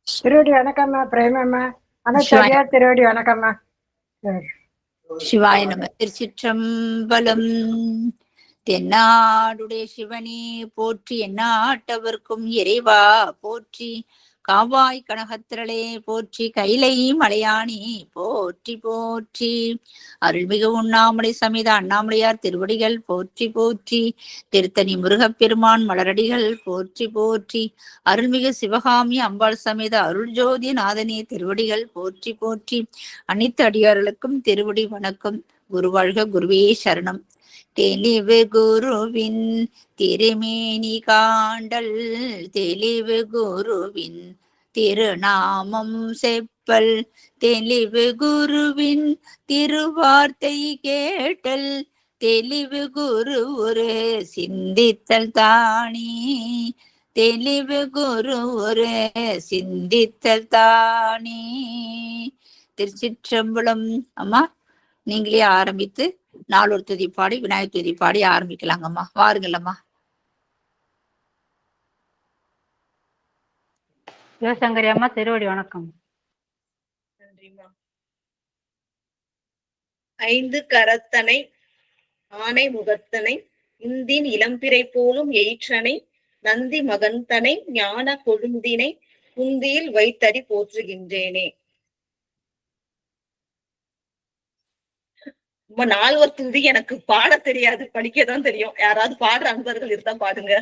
திருவடி வணக்கம்மா, பிரேமம்மா. சிவாய அனைத்தடியார் திருவடி வணக்கம்மா. சிவாய நம. திருச்சிற்றம்பலம். தென்னாடுடைய சிவனே போற்றி, எந்நாட்டவர்க்கும் இறைவா போற்றி, காவாய் கனகத்திரளே போற்றி, கைலை மலையானே போற்றி போற்றி, அருள்மிகு உண்ணாமலை சமேத அண்ணாமலையார் திருவடிகள் போற்றி போற்றி, திருத்தணி முருகப்பெருமான் மலரடிகள் போற்றி போற்றி, அருள்மிகு சிவகாமி அம்பாள் சமேத அருள் ஜோதி நாதனே திருவடிகள் போற்றி போற்றி, அனைத்து அடியார்களுக்கும் திருவடி வணக்கம். குருவாழ்க, குருவே சரணம். தெளிவு குருவின் திருமேனி காண்டல், தெளிவு குருவின் திருநாமம் செப்பல், தெளிவு குருவின் திருவார்த்தை கேட்டல், தெளிவு குரு ஒரு சிந்தித்தல் தானே, தெளிவு குரு ஒரு சிந்தித்தல் தானே. திருச்சிற்றம்பலம். அம்மா, நீங்களே ஆரம்பித்து நாளொரு துதி பாடி விநாயகர் துதி பாடி ஆரம்பிக்கலாங்கம்மா. வாருங்களம்மா. சிவசங்கரி அம்மா திருவடி வணக்கம். நன்றிம்மா. ஐந்து கரத்தனை ஆனை முகத்தனை, இந்தின் இளம்பிறை போலும் எயிற்றனை, நந்தி மகந்தனை ஞான கொழுந்தினை, குந்தியில் வைத்தடி போற்றுகின்றேனே. நால்வர் துதி எனக்கு பாட தெரியாது, படிக்கதான் தெரியும். யாராவது பாடுற அன்பர்கள் இருந்தா பாடுங்க.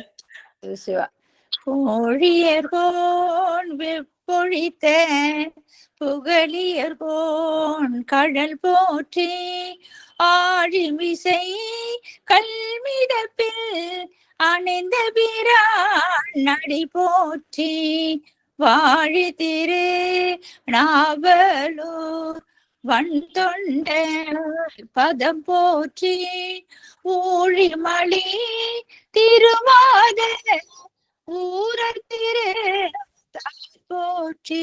பொழியர்கோன் வெப்பொழித்த புகழியர்கோன் கடல் போற்றி, ஆழிமிசை கல்மிடப்பில் அணைந்த பிரான் நடி போற்றி, வாழி திரு நாவலூர் வன் தொண்ட பதம் போற்றி, ஊழிமணி திருவாத ஊரர் திரு போற்றி.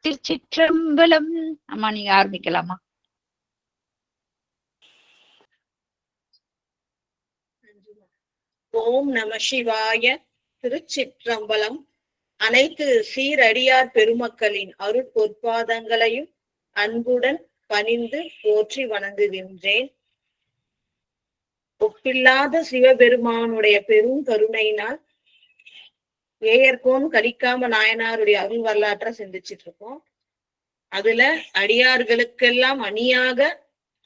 திருச்சிற்றம்பலம். அம்மா, நீங்க ஆரம்பிக்கலாமா? ஓம் நம சிவாய. திருச்சிற்றம்பலம். அனைத்து சீரடியார் பெருமக்களின் அருட்பொற்பாதங்களையும் அன்புடன் பணிந்து போற்றி வணங்குகின்றேன். ஒப்பில்லாத சிவபெருமானுடைய பெரும் கருணையினால் ஏயர்கோன் கலிக்காம நாயனாருடைய அருள் வரலாற்றை சிந்திச்சிட்டு இருக்கோம். அதுல அடியார்களுக்கெல்லாம் அணியாக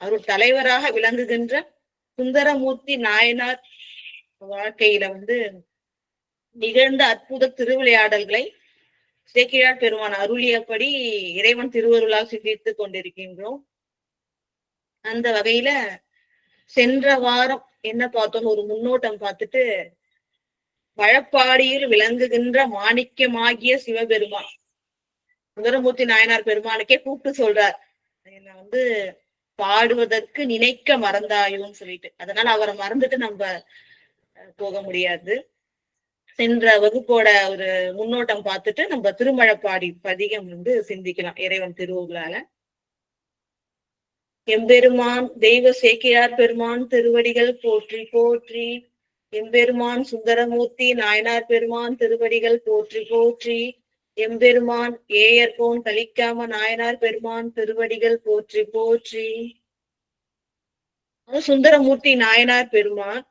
அருள் தலைவராக விளங்குகின்ற சுந்தரமூர்த்தி நாயனார் வாழ்க்கையில நிகழ்ந்த அற்புத திருவிளையாடல்களை சேக்கிழார் பெருமான் அருளியபடி இறைவன் திருவருளால் சிந்தித்துக் கொண்டிருக்கின்றோம். அந்த வகையில சென்ற வாரம் என்ன பார்த்தோம், ஒரு முன்னோட்டம் பார்த்துட்டு, வழப்பாடியில் விளங்குகின்ற மாணிக்கமாகிய சிவபெருமான் சுந்தரமூர்த்தி நாயனார் பெருமானுக்கே கூப்பிட்டு சொல்றார், என்ன பாடுவதற்கு நினைக்க மறந்தாயோன்னு சொல்லிட்டு. அதனால அவரை மறந்துட்டு நம்ம போக முடியாது. சென்ற வகுப்போட ஒரு முன்னோட்டம் பார்த்துட்டு நம்ம திருமழப்பாடி பதிகம் சிந்திக்கலாம் இறைவன் திருவுகளால. எம்பெருமான் தெய்வ சேக்கிழார் பெருமான் திருவடிகள் போற்றி போற்றி, எம்பெருமான் சுந்தரமூர்த்தி நாயனார் பெருமான் திருவடிகள் போற்றி போற்றி, எம்பெருமான் ஏயர்கோன் கலிக்காம நாயனார் பெருமான் திருவடிகள் போற்றி போற்றி. சுந்தரமூர்த்தி நாயனார் பெருமான்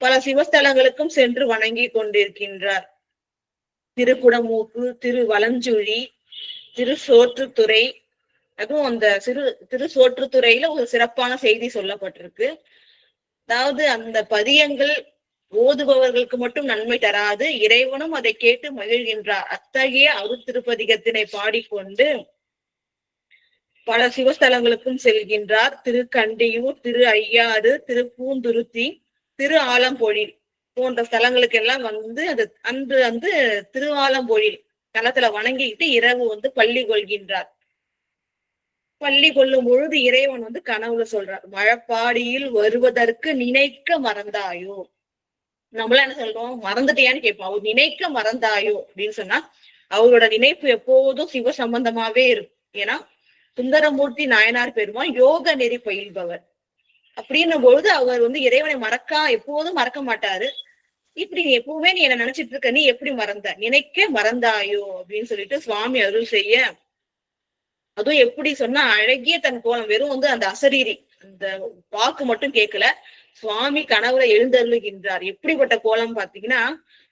பல சிவஸ்தலங்களுக்கும் சென்று வணங்கி கொண்டிருக்கின்றார். திருக்குடமூக்கு, திருவலஞ்சுழி, திருசோற்றுத்துறை, அதுவும் அந்த திருசோற்றுத்துறையில ஒரு சிறப்பான செய்தி சொல்லப்பட்டிருக்கு. அதாவது அந்த பதியங்கள் ஓதுபவர்களுக்கு மட்டும் நன்மை தராது, இறைவனும் அதை கேட்டு மகிழ்கின்றார். அத்தகைய அருட்திருப்பதிகத்தினை பாடிக்கொண்டு பல சிவஸ்தலங்களுக்கும் செல்கின்றார். திருக்கண்டியூர், திரு ஐயாறு, திருப்பூந்துருத்தி, திரு ஆலம்பொழில் போன்ற ஸ்தலங்களுக்கு எல்லாம் அது அன்று திரு ஆலம்பொழில் தலத்துல வணங்கிட்டு இரவு பள்ளி கொள்கின்றார். பள்ளி கொள்ளும் பொழுது இறைவன் கனவுல சொல்றார், மழப்பாடியில் வருவதற்கு நினைக்க மறந்தாயோ. நம்மள என்ன சொல்றோம், மறந்துட்டியான்னு கேட்போம். அவர் நினைக்க மறந்தாயோ அப்படின்னு சொன்னா அவரோட நினைப்பு எப்போதும் சிவ சம்பந்தமாவே இருக்கும். ஏன்னா சுந்தரமூர்த்தி நாயனார் பெருமான் யோக நெறி பயில்பவர். அப்படின்னும் பொழுது அவர் இறைவனை எப்போதும் மறக்க மாட்டாரு. இப்படி நீ எப்பவுமே நீ என்ன நினைச்சிட்டு இருக்க, நீ எப்படி மறந்த, நினைக்க மறந்தாயோ அப்படின்னு சொல்லிட்டு சுவாமி அருள் செய்ய, அதுவும் எப்படி சொன்னா அழகிய தன் கோலம், வெறும் அந்த அசரீரி அந்த வாக்கு மட்டும் கேட்கல, சுவாமி கனவுல எழுந்தருளுகின்றார். எப்படிப்பட்ட கோலம் பாத்தீங்கன்னா,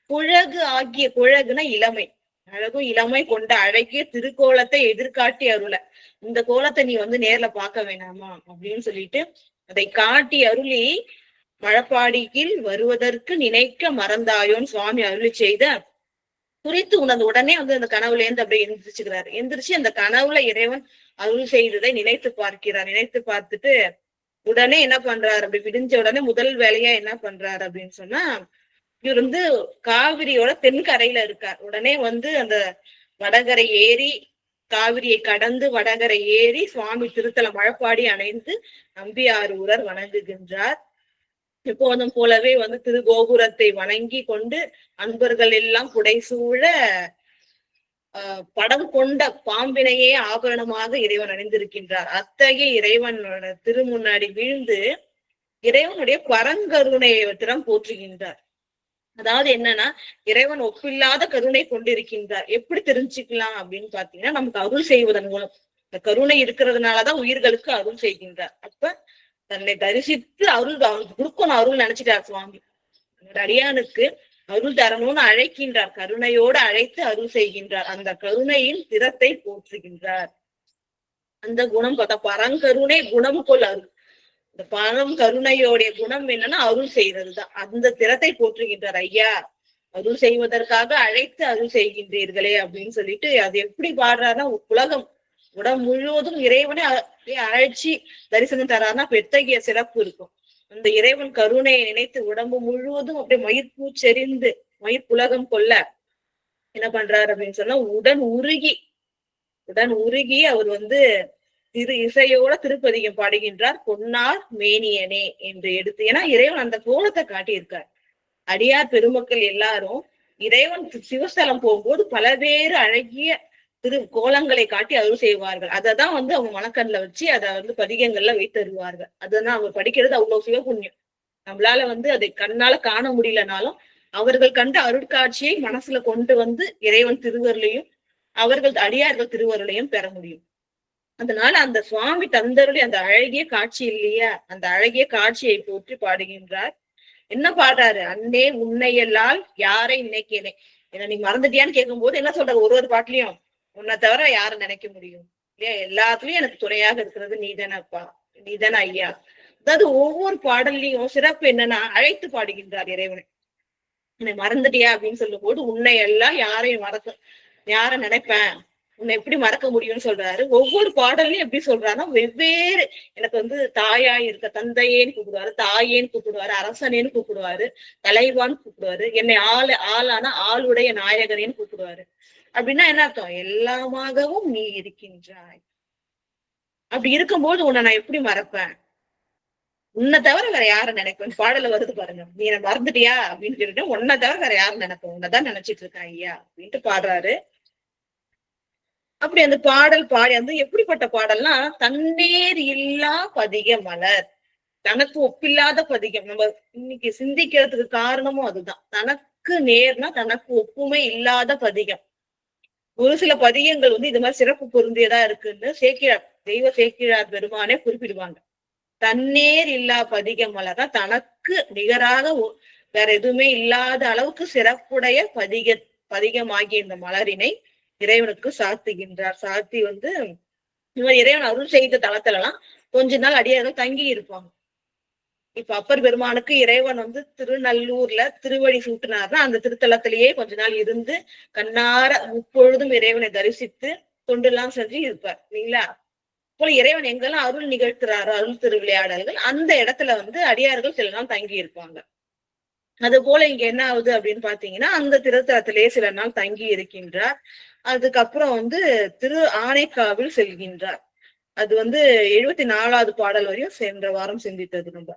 குழகுனா இளமை, அழகும் இளமை கொண்ட அழகிய திருக்கோலத்தை எதிர்காட்டி அருள, இந்த கோலத்தை நீ நேர்ல பார்க்க வேணாமா அப்படின்னு சொல்லிட்டு அதை காட்டி அருளி, மழப்பாடியில் வருவதற்கு நினைக்க மறந்தாயோன்னு சுவாமி அருளி செய்த குறித்து உணர்ந்து உடனே அந்த கனவுல இருந்து அப்படியே எந்திரிச்சுக்கிறாரு. எந்திரிச்சு அந்த கனவுல இறைவன் அருள் செய்ததை நினைத்து பார்க்கிறார். நினைத்து பார்த்துட்டு உடனே என்ன பண்றாரு, அப்படி விடிஞ்ச உடனே முதல் வேலையா என்ன பண்றாரு அப்படின்னு சொன்னா, இவர் காவிரியோட தென்கரையில இருக்கார். உடனே அந்த வடகரை ஏறி, காவிரியை கடந்து வடகரை ஏறி சுவாமி திருத்தல மழப்பாடி அணைந்து நம்பியார் ஊரர் வணங்குகின்றார். எப்போதும் போலவே திருகோபுரத்தை வணங்கி கொண்டு அன்பர்கள் எல்லாம் புடைசூழ படம் கொண்ட பாம்பினையே ஆபரணமாக இறைவன் அணிந்திருக்கின்றார். அத்தகைய இறைவனோட திருமுன்னாடி வீழ்ந்து இறைவனுடைய பரங்கருணையை திறம் போற்றுகின்றார். அதாவது என்னன்னா, இறைவன் ஒப்பில்லாத கருணை கொண்டிருக்கின்றார். எப்படி தெரிஞ்சுக்கலாம் அப்படின்னு பாத்தீங்கன்னா, நமக்கு அருள் செய்வதன் மூலம், இந்த கருணை இருக்கிறதுனாலதான் உயிர்களுக்கு அருள் செய்கின்றார். அப்ப தன்னை தரிசித்து அருள் கொடுக்கணும் அருள் நினைச்சிட்டார் சுவாமி. அடியானுக்கு அருள் தரணும்னு அழைக்கின்றார், கருணையோடு அழைத்து அருள் செய்கின்றார். அந்த கருணையின் திறத்தை போற்றுகின்றார். அந்த குணம் பார்த்தா பரங்கருணை குணம் கொள் அருள். இந்த பரம் கருணையோடைய குணம் என்னன்னா அருள் செய்யறதுதான். அந்த திறத்தை போற்றுகின்றார். ஐயா, அருள் செய்வதற்காக அழைத்து அருள் செய்கின்றீர்களே அப்படின்னு சொல்லிட்டு அது எப்படி பாடுறாருன்னா, உலகம் உடம்பு முழுவதும் இறைவனை அழைச்சி தரிசனம் தராருன்னா எத்தகைய சிறப்பு இருக்கும். அந்த இறைவன் கருணையை நினைத்து உடம்பு முழுவதும் அப்படியே மயிர்பூச்செறிந்து மயிர்ப்புலகம் கொள்ள என்ன பண்றாரு அப்படின்னு சொன்னா, உடன் உருகி அவர் திரு இசையோட திருப்பதிகம் பாடுகின்றார். பொன்னார் மேனியனே என்று எடுத்து, ஏன்னா இறைவன் அந்த கோலத்தை காட்டியிருக்கார். அடியார் பெருமக்கள் எல்லாரும் இறைவன் சிவஸ்தலம் போகும்போது பலவேறு அழகிய திரு கோலங்களை காட்டி அருள் செய்வார்கள். அததான் அவங்க மனக்கண்ல வச்சு அதை பதிகங்கள்ல வைத்தருவார்கள். அததான் அவங்க படிக்கிறது அவ்வளவு சிவபுண்ணியம். நம்மளால அதை கண்ணால காண முடியலனாலும் அவர்கள் கண்ட அருட்காட்சியை மனசுல கொண்டு இறைவன் திருவருளையும் அவர்கள் அடியார்கள் திருவருளையும் பெற முடியும். அதனால அந்த சுவாமி தந்தருளி அந்த அழகிய காட்சி இல்லையா, அந்த அழகிய காட்சியை போற்றி பாடுகின்றார். என்ன பாடுறாரு, அன்னே உன்னையெல்லால் யாரை நினைக்கிறேன், என்ன நீ மறந்துட்டியான்னு கேட்கும் போது என்ன சொல்ற, ஒரு பாட்டுலயும் உன்னை தவிர யாரை நினைக்க முடியும் இல்லையா, எல்லாத்துலயும் எனக்கு துணையாக இருக்கிறது நீதானப்பா, நீதான ஐயா. அதாவது ஒவ்வொரு பாடல்லையும் சிறப்பு என்னன்னா அழைத்து பாடுகின்றார் இறைவனை. என்னை மறந்துட்டியா அப்படின்னு சொல்லும் போது உன்னை எல்லாம் யாரை நினைப்பேன், உன்னை எப்படி மறக்க முடியும்னு சொல்றாரு. ஒவ்வொரு பாடல்லையும் எப்படி சொல்றாருன்னா, வெவ்வேறு எனக்கு தாயாய் இருக்க தந்தையேன்னு கூப்பிடுவாரு, தாயேன்னு கூப்பிடுவாரு, அரசனேன்னு கூப்பிடுவாரு, தலைவான்னு கூப்பிடுவாரு, என்னை ஆளான ஆளுடைய நாயகனேன்னு கூப்பிடுவாரு. அப்படின்னா என்ன அர்த்தம், எல்லாமாகவும் நீ இருக்கின்றாய். அப்படி இருக்கும்போது உன்னை நான் எப்படி மறப்பேன், உன்னை தவிர வேற யாரை நினைப்பேன். பாடல வருது பாருங்க, நீ என்ன மறந்துட்டியா அப்படின்னு சொல்லிட்டு, உன்னை தவிர வேற யாரும் நினைப்பேன், உன்னைதான் நினைச்சிட்டு இருக்கேன் ஐயா அப்படின்ட்டு பாடுறாரு. அப்படி அந்த பாடல் பாடி எப்படிப்பட்ட பாடல்னா, தன்னேர் இல்லா பதிக மலர், தனக்கு ஒப்பில்லாத பதிகம். நம்ம இன்னைக்கு சிந்திக்கிறதுக்கு காரணமும் அதுதான். தனக்கு நேர்னா தனக்கு ஒப்புமை இல்லாத பதிகம். ஒரு சில பதிகங்கள் இது மாதிரி சிறப்பு பொருந்தியதா இருக்குன்னு தெய்வ சேக்கிழார் பெருமானே குறிப்பிடுவாங்க. தன்னேர் இல்லா பதிகம் மலர்னா தனக்கு நிகராக வேற எதுவுமே இல்லாத அளவுக்கு சிறப்புடைய பதிகமாகிய இந்த மலரினை இறைவனுக்கு சாத்துகின்றார். சாத்தி இவர் இறைவன் அருள் செய்த தளத்துல எல்லாம் கொஞ்ச நாள் அடியார்கள் தங்கி இருப்பாங்க. இப்ப அப்பர் பெருமானுக்கு இறைவன் திருநல்லூர்ல திருவடி சூட்டினார்னா அந்த திருத்தலத்திலேயே கொஞ்ச நாள் இருந்து கண்ணார முப்பொழுதும் இறைவனை தரிசித்து தொண்டெல்லாம் செஞ்சு இருப்பார் இல்லைங்களா. போல இறைவன் எங்கெல்லாம் அருள் நிகழ்த்துறாரோ அருள் திருவிளையாடல்கள் அந்த இடத்துல அடியார்கள் சில நாள் தங்கி இருப்பாங்க. அது போல இங்க என்ன ஆகுது அப்படின்னு பாத்தீங்கன்னா, அந்த திருத்தலத்திலேயே சில நாள் தங்கி இருக்கின்றார். அதுக்கப்புறம் திரு ஆனைக்காவில் செல்கின்றார். அது 74வது பாடல் வரையும் சென்ற வாரம் சிந்தித்தது நம்ம.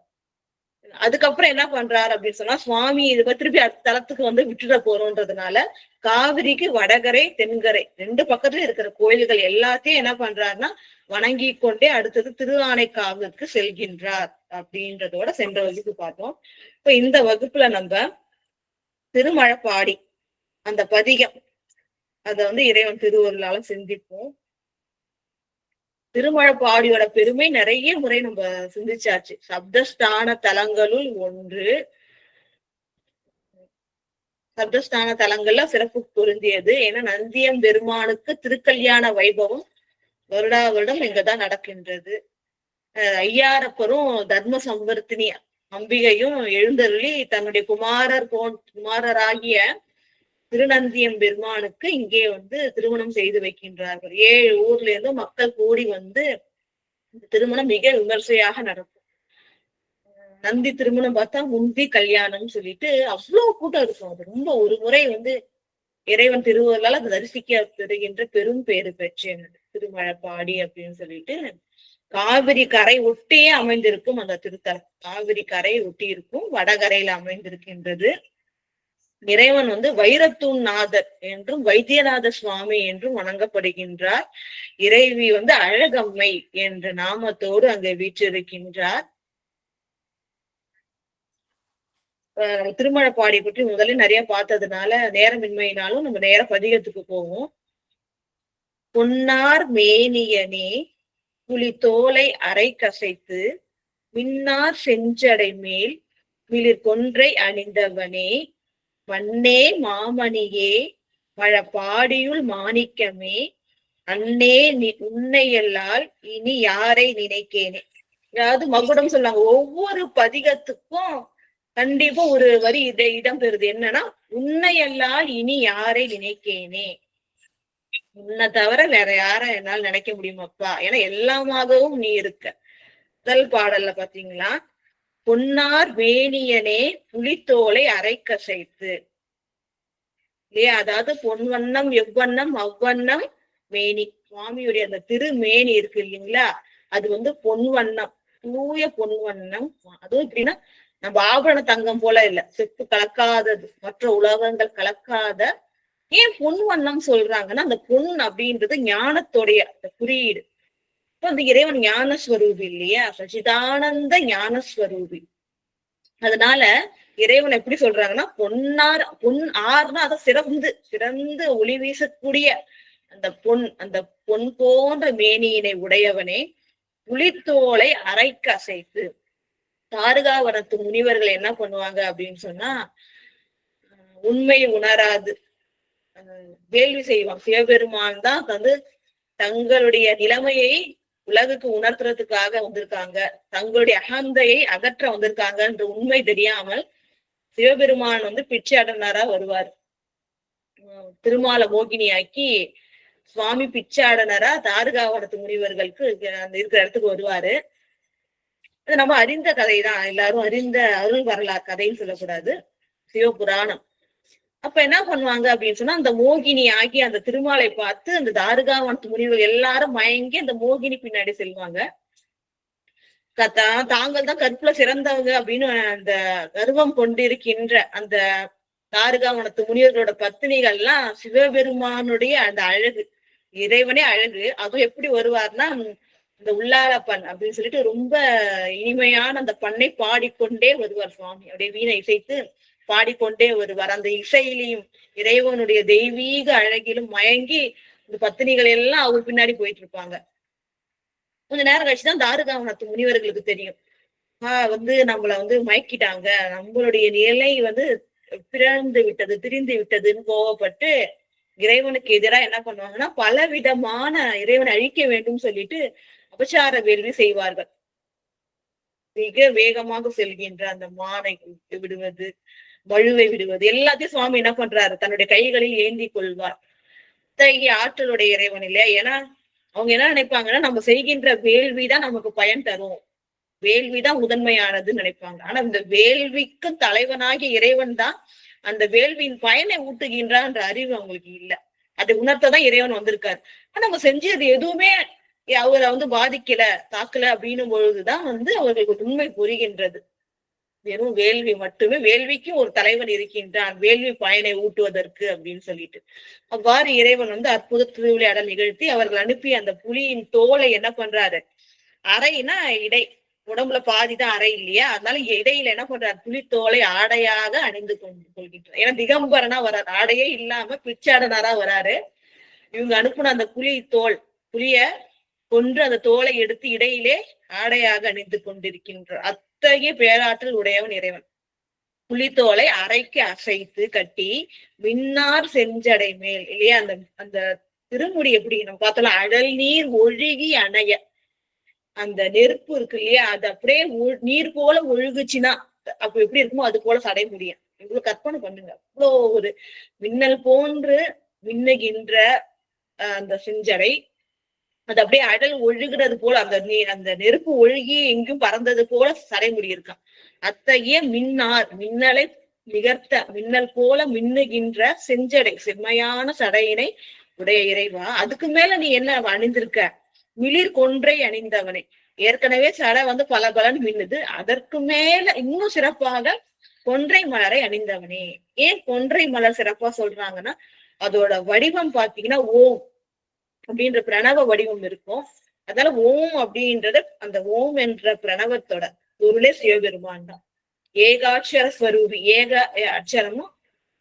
அதுக்கப்புறம் என்ன பண்றாரு அப்படின்னு சொன்னா, சுவாமி இது திருப்பி அடுத்த தலத்துக்கு விட்டுட போறோன்றதுனால காவிரிக்கு வடகரை தென்கரை ரெண்டு பக்கத்துல இருக்கிற கோயில்கள் எல்லாத்தையும் என்ன பண்றாருன்னா வணங்கி கொண்டே அடுத்தது திரு ஆனைக்காவுக்கு செல்கின்றார் அப்படின்றதோட சென்ற வகுப்பு பார்த்தோம். இப்ப இந்த வகுப்புல நம்ம திருமழப்பாடி அந்த பதிகம் அத இறைவன் திருவருளால சிந்திப்போம். திருமழப்பாடியோட பெருமை நிறைய முறை நம்ம சிந்திச்சாச்சு. சப்தஸ்தான தலங்களுள் ஒன்று. சப்தஸ்தான தலங்கள்ல சிறப்பு பொருந்தியது. ஏன்னா நந்தியம் பெருமானுக்கு திருக்கல்யாண வைபவம் வருடா வருடம் இங்கதான் நடக்கின்றது. ஐயாரப்பரும் தர்ம சம்பர்த்தினி அம்பிகையும் எழுந்தருளி தன்னுடைய குமாரராகிய திருநந்தியம் பெருமானுக்கு இங்கே திருமணம் செய்து வைக்கின்றார்கள். 7 ஊர்ல இருந்து மக்கள் கூடி திருமணம் மிக விமர்சையாக நடக்கும். நந்தி திருமணம் பார்த்தா முந்தி கல்யாணம் சொல்லிட்டு அவ்வளவு கூட்டம் இருக்கும். அது ரொம்ப ஒரு முறை இறைவன் திருவருளால் அது தரிசிக்க பெறுகின்ற பெரும் பேரு பெற்றேன் திருமழப்பாடி அப்படின்னு சொல்லிட்டு. காவிரி கரை ஒட்டியே அமைந்திருக்கும் அந்த திருத்தலம். காவிரி கரை ஒட்டி இருக்கும், வடகரையில அமைந்திருக்கின்றது. இறைவன் வைரத்தூண் நாதர் என்றும் வைத்தியநாத சுவாமி என்றும் வணங்கப்படுகின்றார். இறைவி அழகம்மை என்ற நாமத்தோடு அங்கே வீற்றிருக்கின்றார். திருமழப்பாடி பற்றி முதலில் நிறைய பார்த்ததுனால நேரமின்மையினாலும் நம்ம நேர பதிகத்துக்கு போவோம். பொன்னார் மேனியனே புலி தோலை அரை கசைத்து மின்னார் செஞ்சடை மேல் மிளிர் கொன்றை அணிந்தவனே மண்ணே மாமணியே மழப்பாடியுள் மாணிக்கமே அன்னே உன்னையல்லால் இனி யாரை நினைக்கேனே. அதாவது மகுடம் சொல்லாங்க. ஒவ்வொரு பதிகத்துக்கும் கண்டிப்பா ஒரு வரி இடம் பெறுது. என்னன்னா, உன்னையல்லால் இனி யாரை நினைக்கேனே. உன்னை தவிர வேற யார என்னால் நினைக்க முடியுமாப்பா? ஏன்னா எல்லாமாகவும் நீ இருக்க. முதல் பாடல்ல பாத்தீங்களா, பொன்னார் வேணியனே புலித்தோலை அரை கசைத்து இல்லையா? அதாவது பொன் வண்ணம் எவ்வண்ணம் அவ்வண்ணம் மேனி. சுவாமியுடைய அந்த திருமேனி இருக்கு இல்லைங்களா, அது பொன் வண்ணம், தூய பொன் வண்ணம். அதுவும் எப்படின்னா நம்ம ஆபரண தங்கம் போல இல்ல, செப்பு கலக்காதது, மற்ற உலகங்கள் கலக்காத. ஏன் பொன் வண்ணம் சொல்றாங்கன்னா, அந்த பொன் அப்படின்றது ஞானத்தோடைய அந்த குறியீடு. இப்ப இறைவன் ஞானஸ்வரூபி இல்லையா, சச்சிதானந்த ஞானஸ்வரூபி. அதனால இறைவன் எப்படி சொல்றாங்கன்னா, பொன் ஆறுனா அதை சிறந்து ஒளி வீசக்கூடிய அந்த பொன் போன்ற மேனியினை உடையவனே புலித்தோலை அரைக்கு அசைத்து. தாருகாவனத்து முனிவர்கள் என்ன பண்ணுவாங்க அப்படின்னு சொன்னா, உண்மை உணராது வேள்வி செய்வாங்க. சிவபெருமான் தான் தங்களுடைய நிலைமையை உலகுக்கு உணர்த்துறதுக்காக வந்திருக்காங்க, தங்களுடைய அகந்தையை அகற்ற வந்திருக்காங்கன்ற உண்மை தெரியாமல் சிவபெருமான் பிச்சையாடனாரா வருவார். திருமால மோகினியாக்கி சுவாமி பிச்சாடனரா தாருகாவனத்து முனிவர்களுக்கு அந்த இருக்கிற இடத்துக்கு வருவாரு. அது நம்ம அறிந்த கதை தான், எல்லாரும் அறிந்த அருள் வரலாறு கதைன்னு சொல்லக்கூடாது, சிவபுராணம். அப்ப என்ன பண்ணுவாங்க அப்படின்னு சொன்னா, அந்த மோகினி ஆகி அந்த திருமாலை பார்த்து அந்த தாருகாவனத்து முனிவர்கள் எல்லாரும் மயங்கி அந்த மோகினி பின்னாடி செல்வாங்க. தாங்கள் தான் கற்புல சிறந்தவங்க அப்படின்னு அந்த கர்வம் கொண்டிருக்கின்ற அந்த தாருகாவனத்து முனிவர்களோட பத்தினிகள்லாம் சிவபெருமானுடைய அந்த அழகு, இறைவனே அழகு, அதுவும் எப்படி வருவார்னா இந்த உள்ளாரப்பன் அப்படின்னு சொல்லிட்டு ரொம்ப இனிமையான அந்த பண்ணை பாடிக்கொண்டே வருவார் சுவாமி. அப்படியே வீணை இசைத்து பாடிக்கொண்டே வருவார். அந்த இசையிலையும் இறைவனுடைய தெய்வீக அழகிலும் மயங்கி இந்த பத்தினிகள் எல்லாம் அவர் பின்னாடி போயிட்டு இருப்பாங்க. கொஞ்ச நேரம் கழிச்சுதான் தாருகாவனத்து முனிவர்களுக்கு தெரியும், நம்மள மயக்கிட்டாங்க, நம்மளுடைய நிலை பிறந்து விட்டது, திரிந்து விட்டதுன்னு கோவப்பட்டு இறைவனுக்கு எதிராக என்ன பண்ணுவாங்கன்னா, பல விதமான இறைவனை அழிக்க வேண்டும் சொல்லிட்டு அபச்சார வேள்வி செய்வார்கள். மிக வேகமாக செல்கின்ற அந்த மானை விடுவது, வழுவை விடுவது, எல்லாத்தையும் சுவாமி என்ன பண்றாரு, தன்னுடைய கைகளில் ஏந்தி கொள்வார். இத்தகைய ஆற்றலுடைய இறைவன் இல்லையா. ஏன்னா அவங்க என்ன நினைப்பாங்கன்னா, நம்ம செய்கின்ற வேள்விதான் நமக்கு பயன் தரும், வேள்விதான் முதன்மையானதுன்னு நினைப்பாங்க. ஆனா இந்த வேள்விக்கு தலைவனாகிய இறைவன் தான் அந்த வேள்வியின் பயனை ஊட்டுகின்றான்ற அறிவு அவங்களுக்கு இல்ல. அதை உணர்த்ததான் இறைவன் வந்திருக்காரு. ஆனா நம்ம செஞ்சது எதுவுமே அவரை பாதிக்கல, தாக்கல அப்படின்னும் பொழுதுதான் அவர்களுக்கு உண்மை புரிகின்றது. வெறும் வேள்வி மட்டுமே, வேள்விக்கும் ஒரு தலைவன் இருக்கின்றான், வேள்வி பயனை ஊட்டுவதற்கு அப்படின்னு சொல்லிட்டு. அவ்வாறு இறைவன் அற்புத திருவிளையாடல் நிகழ்த்தி அவர்கள் அனுப்பி அந்த புலியின் தோலை என்ன பண்றாரு, அரைனா இடை, உடம்புல பாதிதான் அறை இல்லையா, அதனால இடையில என்ன பண்றாரு, புலித்தோலை ஆடையாக அணிந்து கொள்கின்றார். ஏன்னா திகம்பரனா வர்றாரு, ஆடையே இல்லாம பிச்சாடனாரா வராரு. இவங்க அனுப்புன அந்த புலிய கொன்று அந்த தோலை எடுத்து இடையிலே ஆடையாக அணிந்து கொண்டிருக்கின்றார். அத்தகைய பேராற்றல் உடையவன் இறைவன். புலித்தோலை அறைக்கு அசைத்து கட்டி மின்னார் செஞ்சடை மேல் இல்லையா, அந்த அந்த திருமுடி எப்படி நம்ம பார்த்தோம்னா அழல் நீர் ஒழுகி அணைய, அந்த நெருப்பு இருக்கு இல்லையா, அது அப்படியே நீர் போல ஒழுகுச்சுன்னா அப்ப எப்படி இருக்குமோ அது போல சடை முடியும். இவ்வளவு கற்பனை பண்ணுங்க, அவ்வளோ ஒரு மின்னல் போன்று மின்னுகின்ற அந்த செஞ்சடை, அது அப்படியே அடல் ஒழுகுறது போல, அந்த நெருப்பு ஒழுகி எங்கும் பறந்தது போல சடைமுடி இருக்கான். அத்தகைய மின்னார், மின்னலை நிகர்த்த மின்னல் போல மின்னுகின்ற செஞ்சடை, செம்மையான சடையினை உடைய இறைவா, அதுக்கு மேல நீ என்ன அணிந்திருக்க, மிளிர் கொன்றை அணிந்தவனே. ஏற்கனவே சடை பல பலன் மின்னுது, அதற்கு மேல இன்னும் சிறப்பாக கொன்றை மலரை அணிந்தவனே. ஏன் கொன்றை மலர் சிறப்பா சொல்றாங்கன்னா, அதோட வடிவம் பாத்தீங்கன்னா ஓம் அப்படின்ற பிரணவ வடிவம் இருக்கும். அதனால ஓம் அப்படின்றது, அந்த ஓம் என்ற பிரணவத்தோட பொருளே சிவபெருமான் தான். ஏகாட்சர ஸ்வரூபி, ஏக அட்சரமும்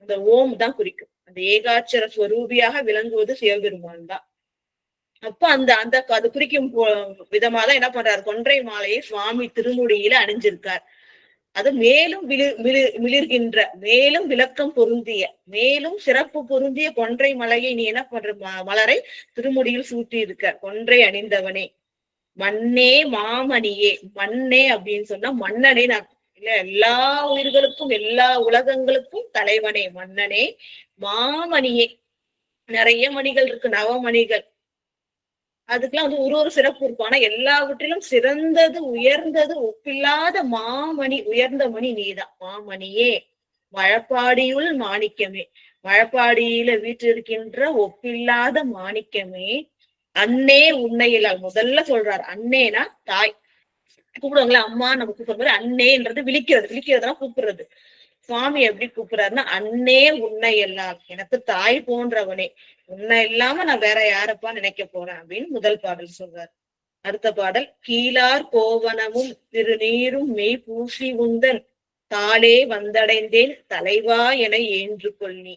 அந்த ஓம் தான் குறிக்கும். அந்த ஏகாட்சர ஸ்வரூபியாக விளங்குவது சிவபெருமான் தான். அப்ப அது குறிக்கும் விதமாதான் என்ன பண்றாரு, கொன்றை மாலையை சுவாமி திருமுடியில அணிஞ்சிருக்கார். அது மேலும் மிளிர்கின்ற, மேலும் விளக்கம் பொருந்திய, மேலும் சிறப்பு பொருந்திய கொன்றை மலையை நீ என்ன பண்ற, மலரை திருமுடியில் சூட்டி இருக்க. கொன்றை அணிந்தவனே, மண்ணே மாமணியே. மண்ணே அப்படின்னு சொன்னா மன்னனே நான் இல்ல, எல்லா உயிர்களுக்கும் எல்லா உலகங்களுக்கும் தலைவனே மன்னனே. மாமணியே, நிறைய மணிகள் இருக்கு, நவமணிகள், அதுக்கெல்லாம் ஒரு சிறப்பு இருக்கும். ஆனா எல்லாவற்றிலும் சிறந்தது, உயர்ந்தது, ஒப்பில்லாத மாமணி, உயர்ந்த மணி நீதான். மாமணியே, மழப்பாடியுள் மாணிக்கமே, மழப்பாடியில வீற்றிருக்கின்ற ஒப்பில்லாத மாணிக்கமே. அன்னே உன்னையிலால், முதல்ல சொல்றாரு அன்னேனா தாய். கூப்பிடுவாங்களா அம்மா, நம்ம கூப்பிடுற அன்னேன்றது விழிக்கிறதுனா கூப்பிடுறது. சுவாமி எப்படி கூப்பிடுறாருன்னா, அன்னே உன்னை எல்லாம், எனக்கு தாய் போன்றவனே, உன்னை இல்லாம நான் வேற யாரப்பா நினைக்க போறேன் அப்படின்னு முதல் பாடல் சொல்றாரு. அடுத்த பாடல், கீழார் கோவனமும் திருநீரும் மெய் பூசி உந்தன் தாளே வந்தடைந்தேன் தலைவா என ஏன்று கொள்ளி,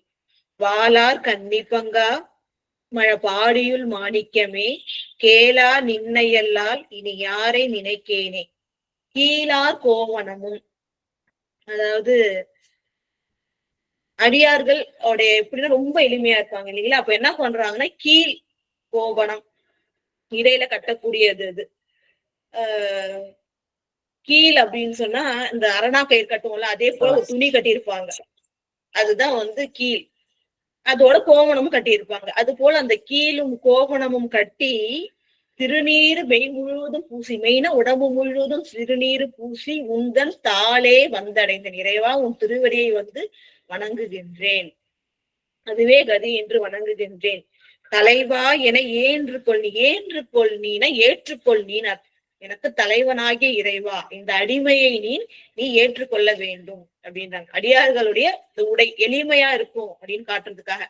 வாளார் கன்னிப்பங்கா மழபாடியுள் மாணிக்கமே, கேளா நின்னையல்லால் இனி யாரை நினைக்கேனே. கீழார் கோவனமும், அதாவது அடியார்கள் அவருடைய எப்படின்னா ரொம்ப எளிமையா இருப்பாங்க இல்லைங்களா. அப்ப என்ன பண்றாங்கன்னா, கீழ் கோவணம் இடையில கட்டக்கூடியது இது. கீழ் அப்படின்னு சொன்னா இந்த அரணா கயிறு கட்டுவோம்ல, அதே போல ஒரு துணி கட்டியிருப்பாங்க, அதுதான் கீழ். அதோட கோவணமும் கட்டியிருப்பாங்க. அது போல அந்த கீழும் கோவணமும் கட்டி திருநீரு மெய் முழுவதும் பூசி, மெய்னா உடம்பு முழுவதும் திருநீரு பூசி உந்தன் தாளே வந்தடைந்த நிறைவா உன் திருவடியை வணங்குகின்றேன், அதுவே கதி என்று வணங்குகின்றேன். தலைவா என ஏற்று கொள் நீனா ஏற்றுக்கொள் நீ, எனக்கு தலைவனாகிய இறைவா இந்த அடிமையை நீ ஏற்றுக்கொள்ள வேண்டும் அப்படின்றாங்க. அடியார்களுடைய உடை எளிமையா இருக்கும் அப்படின்னு காட்டுறதுக்காக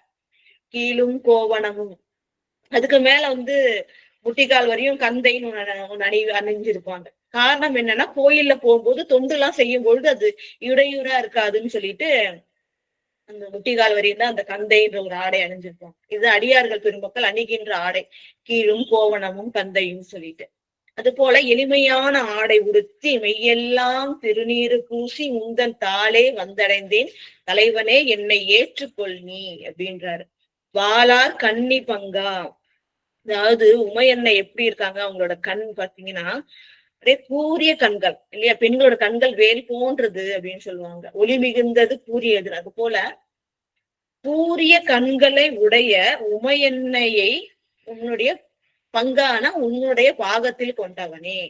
கீழும் கோவணமும், அதுக்கு மேல முட்டிக்கால் வரையும் கந்தைன்னு அணிஞ்சிருப்பாங்க. காரணம் என்னன்னா, கோயில்ல போகும்போது தொண்டு எல்லாம் செய்யும் பொழுது அது இடையூறா இருக்காதுன்னு சொல்லிட்டு அந்த முட்டிகால் வரையும் தான் அந்த கந்தைன்ற ஒரு ஆடை அணிஞ்சிருப்பாங்க. இது அடியார்கள் பெருமக்கள் அணிகின்ற ஆடை, கீழும் கோவணமும் கந்தையும் சொல்லிட்டு. அது போல எளிமையான ஆடை உடுத்தி மெய்யெல்லாம் திருநீரு பூசி உந்தன் தாளே வந்தடைந்தேன் தலைவனே என்னை ஏற்றுக்கொள் நீ அப்படின்றாரு. வாளார் கன்னி பங்கா, அதாவது உமையன்னை எப்படி இருக்காங்க, அவங்களோட கண் பாத்தீங்கன்னா அப்படியே கூரிய கண்கள் இல்லையா, பெண்களோட கண்கள் வேல் போன்றது அப்படின்னு சொல்லுவாங்க, ஒளி மிகுந்தது கூரியது. அது போல கூரிய கண்களை உடைய உமையன்னையை உன்னுடைய பங்கான உன்னுடைய பாகத்தில் கொண்டவனே.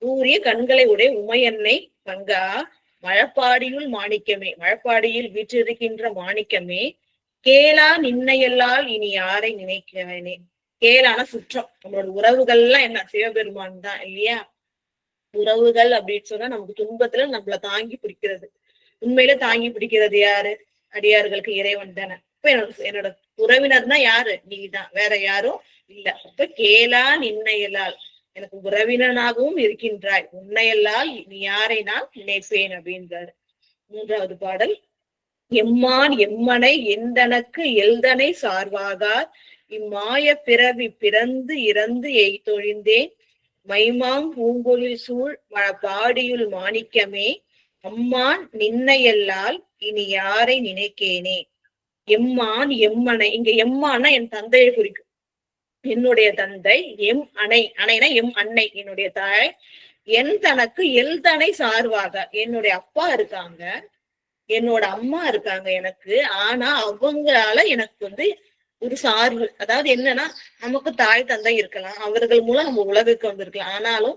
கூரிய கண்களை உடைய உமையன்னை பங்கா மழப்பாடியுள் மாணிக்கமே, மழப்பாடியில் வீற்றிருக்கின்ற மாணிக்கமே. கேளா நின்னையல்லால் இனி யாரை நினைக்கிறேனே. கேளான சுற்றம், நம்மளோட உறவுகள் எல்லாம் என்ன, சிவபெருமான் தான் இல்லையா. உறவுகள் அப்படின்னு சொன்னா நமக்கு துன்பத்துல நம்மள தாங்கி பிடிக்கிறது. உண்மையில தாங்கி பிடிக்கிறது யாரு, அடியார்களுக்கு இறைவன் தானே. இப்ப என்னோட உறவினர்னா யாரு, நீதான், வேற யாரும் இல்ல. அப்ப கேளா நின்னையலால், எனக்கு உறவினனாகவும் இருக்கின்றாய், உன்னையல்லால் நீ யாரை நான் நினைப்பேன் அப்படின்றாரு. 3வது பாடல். எம்மான் எம்மனை எந்தனக்கு எல்தனை சார்வாகார், இம்மாய பிறவி பிறந்து இறந்து எய்தொழிந்தேன், மைமாம் பூங்கொழில் சூழ் பாடியுள் மாணிக்கமே, அம்மான் நின்னையல்லால் இனி யாரை நினைக்கேனே. எம்மான் எம்மனை, இங்க எம்மானா என் தந்தையை குறிக்கும். என்னுடைய தந்தை. எம் அணை, அணைனா எம் அன்னை என்னுடைய தாய். என் தனக்கு எல்தனை சார்வாக, என்னுடைய அப்பா இருக்காங்க, என்னோட அம்மா இருக்காங்க எனக்கு. ஆனா அவங்களால எனக்கு ஒரு சார்பு, அதாவது என்னன்னா, நமக்கு தாய் தந்தை இருக்கலாம், அவர்கள் மூலம் நம்ம உலகுக்கு வந்திருக்கலாம். ஆனாலும்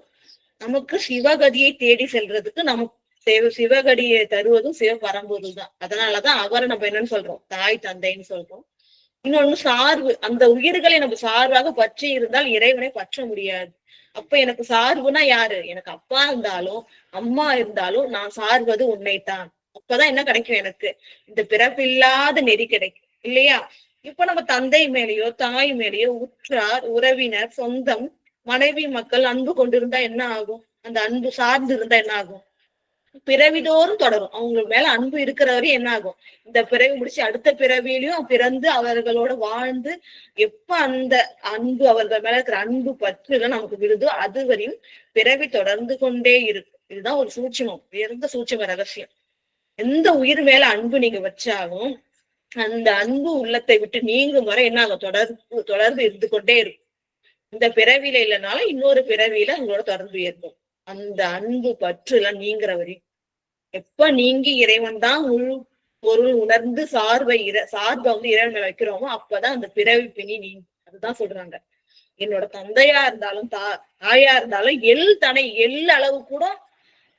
நமக்கு சிவகதியை தேடி செல்றதுக்கு நமக்கு சிவகதியை தருவதும் சிவபரம்பொருள் தான். அதனாலதான் அவரை நம்ம என்னன்னு சொல்றோம், தாய் தந்தைன்னு சொல்றோம். இன்னொன்னு சார்பு, அந்த உயிர்களை நம்ம சார்பாக பற்றி இருந்தால் இறைவனை பற்ற முடியாது. அப்ப எனக்கு சார்புனா யாரு? எனக்கு அப்பா இருந்தாலும் அம்மா இருந்தாலும் நான் சார்வது உன்னைத்தான். அப்பதான் என்ன கிடைக்கும்? எனக்கு இந்த பிறப்பில்லாத நெறி கிடைக்கும் இல்லையா? இப்ப நம்ம தந்தை மேலேயோ தாய் மேலேயோ உற்றார் உறவினர் சொந்தம் மனைவி மக்கள் அன்பு கொண்டிருந்தா என்ன ஆகும்? அந்த அன்பு சார்ந்து இருந்தா என்ன ஆகும்? பிறவிதோறும் தொடரும். அவங்க மேல அன்பு இருக்கிற வரையும் என்ன ஆகும்? இந்த பிறவி முடிச்சு அடுத்த பிறவியிலையும் பிறந்து அவர்களோட வாழ்ந்து, எப்ப அந்த அன்பு அவர்கள் மேல இருக்கிற அன்பு பற்றுல நமக்கு விடுதோ அது வரையும் பிறவி தொடர்ந்து கொண்டே இருக்கு. இதுதான் ஒரு சூட்சமம், உயர்ந்த சூட்சம ரகசியம். எந்த உயிர் மேல அன்பு நீங்க வச்சாலும் அந்த அன்பு உள்ளத்தை விட்டு நீங்கும் வரை என்ன ஆகும்? தொடர்ந்து இருந்து கொண்டே இருக்கும். இந்த பிறவியில இல்லைனாலும் இன்னொரு பிறவியில உங்களோட தொடர்பு ஏற்படும். அந்த அன்பு பற்று எல்லாம் நீங்கிற வரையும், எப்ப நீங்கி இறைவன் தான் முழு பொருள் உணர்ந்து சார்பை இறைவன் மேல வைக்கிறோமோ அப்பதான் அந்த பிறவி பிணி நீங்கும். அதுதான் சொல்றாங்க. என்னோட தந்தையா இருந்தாலும் தாயா இருந்தாலும் எல் அளவு கூட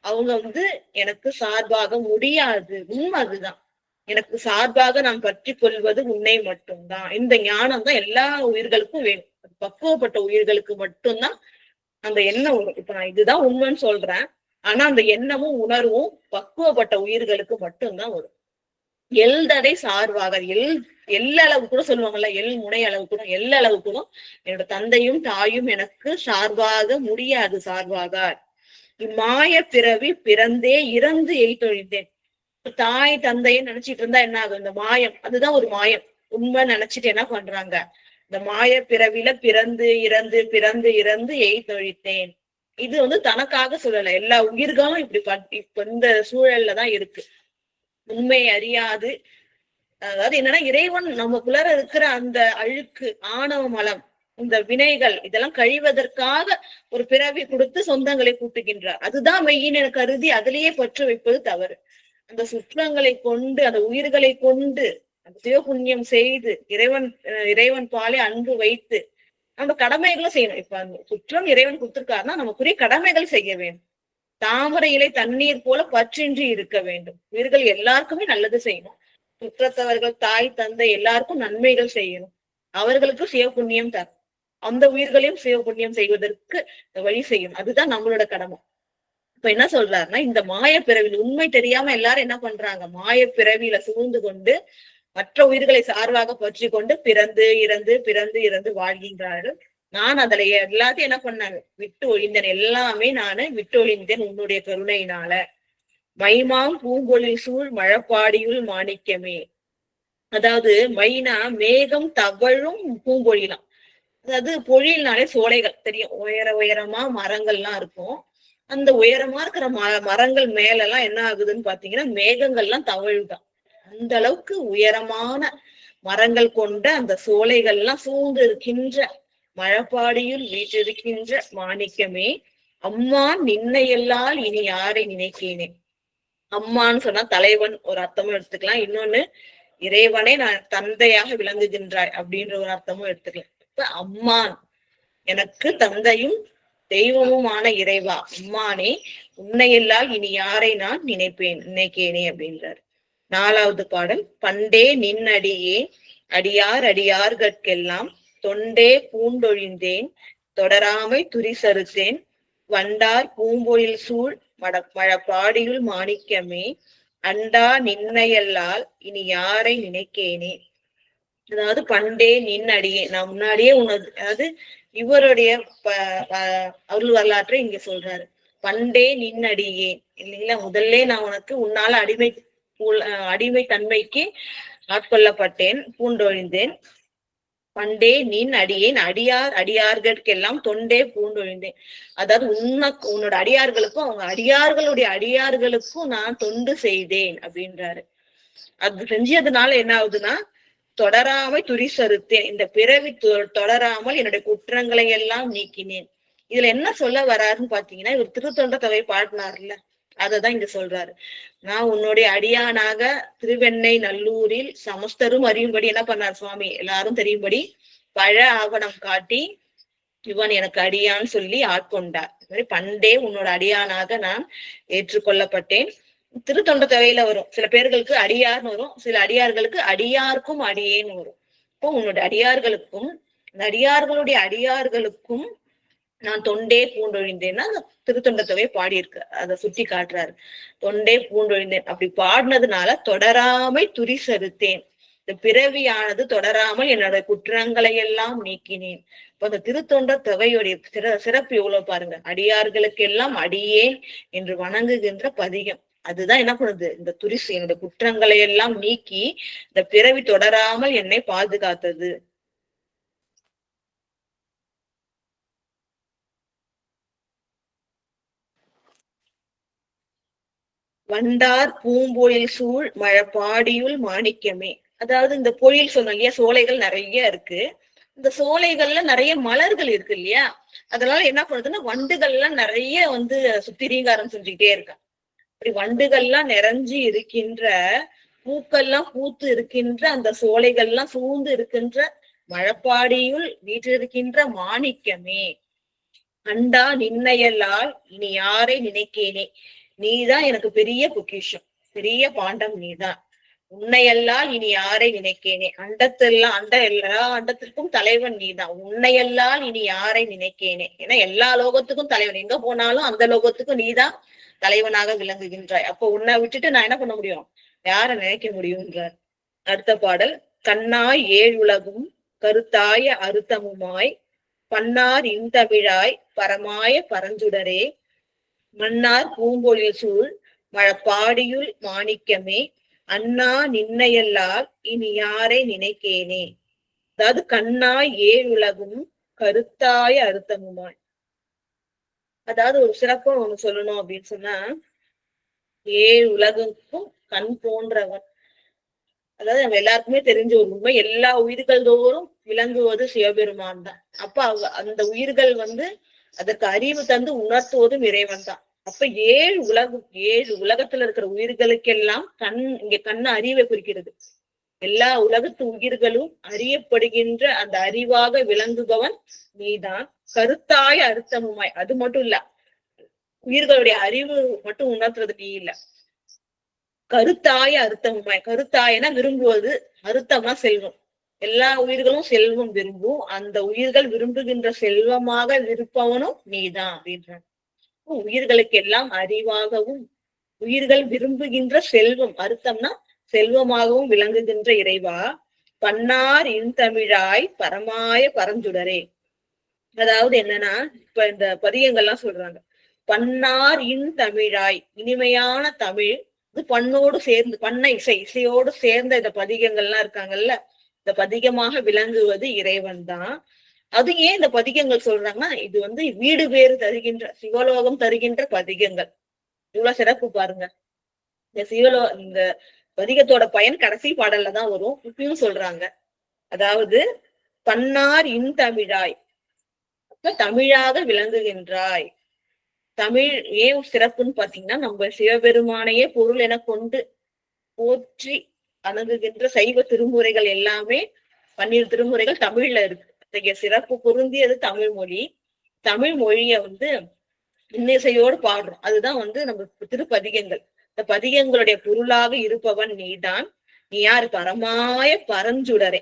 அவங்க எனக்கு சார்பாக முடியாது. உண்மை அதுதான். எனக்கு சார்பாக நான் பற்றி கொள்வது உன்னை மட்டும்தான். இந்த ஞானம் தான் எல்லா உயிர்களுக்கும் வேணும். பக்குவப்பட்ட உயிர்களுக்கு மட்டும்தான் அந்த எண்ணம் வரும். இப்ப நான் இதுதான் உண்மைன்னு சொல்றேன், ஆனா அந்த எண்ணமும் உணர்வும் பக்குவப்பட்ட உயிர்களுக்கு மட்டும்தான் வரும். எல்தடை சார்பாக எல்லளவு கூட சொல்லுவாங்கல்ல, முனை அளவு கூட, எல்லளவு கூட என்னோட தந்தையும் தாயும் எனக்கு சார்பாக முடியாது. சார்பாக இம்மாய பிறவி பிறந்தே இறந்து எய்தொழிந்தேன். தாய் தந்தையை நினைச்சிட்டு இருந்தா என்ன ஆகும்? இந்த மாயம், அதுதான் ஒரு மாயம். உண்மை நினைச்சிட்டு என்ன பண்றாங்க? இந்த மாய பிறவில பிறந்து இறந்து பிறந்து இறந்து எய்தொழித்தேன். இது தனக்காக சொல்லல, எல்லா உயிர்களும் இப்ப இந்த சூழல்ல தான் இருக்கு. உண்மை அறியாது, அதாவது என்னன்னா, இறைவன் நமக்குள்ளார இருக்கிற அந்த அழுக்கு ஆணவ மலம் இந்த வினைகள் இதெல்லாம் கழிவதற்காக ஒரு பிறவி கொடுத்து சொந்தங்களை கூட்டுகின்றார். அதுதான் மெய்யின கருதி அதிலேயே பற்று வைப்பது தவறு. அந்த சுற்றங்களை கொண்டு அந்த உயிர்களை கொண்டு அந்த சிவபுண்ணியம் செய்து இறைவன் பாலே அன்பு வைத்து நம்ம கடமைகளும் செய்யணும். இப்ப அந்த சுற்றம் இறைவன் கொடுத்திருக்காருன்னா நமக்குரிய கடமைகள் செய்ய வேண்டும். தாமரை இலை தண்ணீர் போல பற்றின்றி இருக்க வேண்டும். உயிர்கள் எல்லாருக்குமே நல்லது செய்யணும். சுற்றத்தவர்கள் தாய் தந்தை எல்லாருக்கும் நன்மைகள் செய்யணும். அவர்களுக்கு சிவபுண்ணியம் தரும். அந்த உயிர்களையும் சிவபுண்ணியம் செய்வதற்கு வழி செய்யும். அதுதான் நம்மளோட கடமை. இப்ப என்ன சொல்றாருன்னா, இந்த மாய பிறவியில் உண்மை தெரியாம எல்லாரும் என்ன பண்றாங்க? மாய பிறவியில சூழ்ந்து கொண்டு மற்ற உயிர்களை சார்பாக பற்றி கொண்டு பிறந்து இறந்து வாழ்கின்றார்கள். நான் அதுல எல்லாத்தையும் என்ன பண்ணாங்க? விட்டு ஒழிந்தேன். எல்லாமே நானு விட்டு ஒழிந்தேன் உன்னுடைய கருணையினால. மைமாம் பூங்கொழில் சூழ் மழப்பாடியுள் மாணிக்கமே. அதாவது மைனா மேகம் தவழும் பூங்கொழிலாம். அதாவது பொழில்னாலே சோலைகள் தெரியும். உயரமா மரங்கள்லாம் இருக்கும். அந்த உயரமா இருக்கிற மரங்கள் மேல எல்லாம் என்ன ஆகுதுன்னு பாத்தீங்கன்னா மேகங்கள்லாம் தவழுதான். அந்த அளவுக்கு உயரமான மரங்கள் கொண்ட அந்த சோலைகள் எல்லாம் சூழ்ந்து இருக்கின்ற மழப்பாடியில் வீற்றிருக்கின்ற மாணிக்கமே, அம்மா நின்னையெல்லால் இனி யாரை நினைக்கேனே. அம்மான்னு சொன்னா தலைவன் ஒரு அர்த்தமும் எடுத்துக்கலாம். இன்னொன்னு இறைவனே நான் தந்தையாக விளங்குகின்றாய் அப்படின்ற ஒரு அர்த்தமும் எடுத்துக்கலாம். இப்ப அம்மான் எனக்கு தந்தையும் தெய்வமுமான இறைவா, அம்மானே உன்னையெல்லாம் இனி யாரை நான் நினைக்கேனே அப்படின்றாரு. 4வது பாடல். பண்டே நின் அடியே அடியார்கட்கெல்லாம் தொண்டே பூண்டொழிந்தேன் தொடராமை துரிசறுத்தேன் வண்டார் பூம்பொழில் சூழ் மழப்பாடியுள் மாணிக்கமே, அண்டா நின்னையல்லால் இனி யாரை நினைக்கேனே. அதாவது பண்டே நின் அடியே, நான் முன்னாடியே உனது, அதாவது இவருடைய அருள் வரலாற்றை இங்க சொல்றாரு. பண்டே நின் அடியே இல்லைங்களா, முதல்ல நான் உனக்கு உன்னால அடிமை தன்மைக்கு ஆட்கொள்ளப்பட்டேன், பூண்டொழிந்தேன். பண்டே நின் அடியேன், அடியார்களுக்கெல்லாம் தொண்டே பூண்டொழிந்தேன். அதாவது உன்னோட அடியார்களுக்கும் அவங்க அடியார்களுடைய அடியார்களுக்கும் நான் தொண்டு செய்தேன் அப்படின்றாரு. அது செஞ்சதுனால என்ன ஆகுதுன்னா, தொடராமை துரிசறுத்தேன், இந்த பிறவி தொடராமல் என்னுடைய குற்றங்களை எல்லாம் நீக்கினேன். இதுல என்ன சொல்ல வராருன்னு பாத்தீங்கன்னா, இவர் திருத்தொண்ட தொகை பாடினார்ல, அததான் இங்க சொல்றாரு. நான் உன்னுடைய அடியானாக திருவெண்ணை நல்லூரில் சமஸ்தரும் அறியும்படி என்ன பண்ணார் சுவாமி, எல்லாரும் தெரியும்படி பழ ஆவணம் காட்டி இவன் எனக்கு அடியான்னு சொல்லி ஆட்கொண்டார். பண்டே உன்னோட அடியானாக நான் ஏற்றுக்கொள்ளப்பட்டேன். திருத்தொண்ட தொகையில வரும், சில பேர்களுக்கு அடியார்னு வரும், சில அடியார்களுக்கு அடியாருக்கும் அடியேன்னு வரும். இப்போ உன்னோட அடியார்களுக்கும் இந்த அடியார்களுடைய அடியார்களுக்கும் நான் தொண்டே பூண்டொழிந்தேன்னா திருத்தொண்ட தொகை பாடியிருக்கு, அதை சுட்டி காட்டுறாரு. தொண்டே பூண்டொழிந்தேன் அப்படி பாடினதுனால தொடராமை துரிசறுத்தேன், இந்த பிறவியானது தொடராமல் என்னோட குற்றங்களை எல்லாம் நீக்கினேன். இப்ப அந்த திருத்தொண்ட தொகையுடைய சிறப்பு எவ்வளவு பாருங்க. அடியார்களுக்கு எல்லாம் அடியேன் என்று வணங்குகின்ற பதிகம். அதுதான் என்ன பண்ணுது, இந்த துரிசு என்னுடைய குற்றங்களை எல்லாம் நீக்கி இந்த பிறவி தொடராமல் என்னை பாதுகாத்தது. வண்டார் பூம்பொழில் சூழ் மழப்பாடியுள் மாணிக்கமே. அதாவது இந்த பொழில் சொன்ன இல்லையா, சோலைகள் நிறைய இருக்கு, இந்த சோலைகள்ல நிறைய மலர்கள் இருக்கு இல்லையா, அதனால என்ன பண்ணுதுன்னா வண்டுகள்லாம் நிறைய சுத்தி ரீங்காரம் செஞ்சுக்கிட்டே இருக்கா. அப்படி வண்டுகள்லாம் நிறைஞ்சு இருக்கின்ற, பூக்கள்லாம் பூத்து இருக்கின்ற, அந்த சோலைகள்லாம் சூழ்ந்து இருக்கின்ற மழப்பாடியுள் வீற்றிருக்கின்ற மாணிக்கமே. அண்டா நின்னையல்லால் இனி யாரை நினைக்கேனே, நீதான் எனக்கு பெரிய பொக்கிஷம், பெரிய பாண்டம் நீதான். உன்னையல்லால் இனி யாரை நினைக்கேனே, எல்லா அண்டத்திற்கும் தலைவன் நீதான். உன்னையல்லால் இனி யாரை நினைக்கேனே, ஏன்னா எல்லா லோகத்துக்கும் தலைவன், எங்க போனாலும் அந்த லோகத்துக்கும் நீதான் தலைவனாக விளங்குகின்றாய். அப்போ உன்னை விட்டுட்டு நான் என்ன பண்ண முடியும், யார நினைக்க முடியும்ன்றார். அடுத்த பாடல். கண்ணாய் ஏழுலகும் கருத்தாய அறுத்தமுமாய் பன்னார் இன்தமிழாய் பரமாய பரஞ்சுடரே மன்னார் பூம்பொழில் சூழ் மழப்பாடியுள் மாணிக்கமே அண்ணா நின்னையல்லால் இனி யாரை நினைக்கேனே. அதாவது கண்ணாய் ஏழுலகும் கருத்தாய அறுத்தமுமாய், அதாவது ஒரு சிறப்பா ஒண்ணு சொல்லணும் அப்படின்னு சொன்னா, ஏழு உலகுக்கும் கண் போன்றவன். அதாவது நம்ம எல்லாருக்குமே தெரிஞ்ச ஒரு உண்மை, எல்லா உயிர்கள் தோறும் விளங்குவது சிவபெருமான் தான். அப்ப அந்த உயிர்கள் அதற்கு அறிவு தந்து உணர்த்துவதும் இறைவன் தான். அப்ப ஏழு உலகத்துல இருக்கிற உயிர்களுக்கெல்லாம் இங்க கண்ணு அறிவை குறிக்கிறது. எல்லா உலகத்து உயிர்களும் அறியப்படுகின்ற அந்த அறிவாக விளங்குபவன் நீதான். கருத்தாய அர்த்தமுமாய், அது மட்டும் இல்ல, உயிர்களுடைய அறிவு மட்டும் உணர்த்துறது நீ இல்ல, கருத்தாய அர்த்தமுமாய். கருத்தாயனா விரும்புவது, அர்த்தம்னா செல்வம். எல்லா உயிர்களும் செல்வம் விரும்பும், அந்த உயிர்கள் விரும்புகின்ற செல்வமாக இருப்பவனும் நீதான் அப்படின்றான். உயிர்களுக்கு எல்லாம் அறிவாகவும் உயிர்கள் விரும்புகின்ற செல்வம், அர்த்தம்னா செல்வமாகவும் விளங்குகின்ற இறைவா, பன்னார் இன்தமிழாய் பரமாய பரஞ்சுடரே. அதாவது என்னன்னா, இப்ப இந்த பதியங்கள்லாம் சொல்றாங்க, பன்னார் இன்தமிழாய், இனிமையான தமிழ், இது பண்ணோடு சேர்ந்து, பண்ண இசையோடு சேர்ந்த இந்த பதிகங்கள்லாம் இருக்காங்கல்ல, இந்த பதிகமாக விளங்குவது இறைவன் தான். அது ஏன் இந்த பதிகங்கள் சொல்றாங்கன்னா, இது வீடு பேறு தருகின்ற, சிவலோகம் தருகின்ற பதிகங்கள். இவ்வளவு சிறப்பு பாருங்க. இந்த பதிகத்தோட பயன் கடைசி பாடல்ல தான் வரும், இப்பயும் சொல்றாங்க. அதாவது பன்னார் இன்தமிழாய், அப்ப தமிழாக விளங்குகின்றாய். தமிழ் ஏன் சிறப்புன்னு பாத்தீங்கன்னா, நம்ம சிவபெருமானையே பொருள் என கொண்டு போற்றி அணுகுகின்ற சைவ திருமுறைகள் எல்லாமே 12 திருமுறைகள் தமிழ்ல இருக்கு. அத்தகைய சிறப்பு பொருந்தியது தமிழ் மொழி. தமிழ் மொழிய இன்னிசையோடு பாடுறோம், அதுதான் நம்ம திருப்பதிகங்கள். இந்த பதிகங்களுடைய பொருளாக இருப்பவன் நீதான். நீ யாரு, பரமாய பரஞ்சுடரே.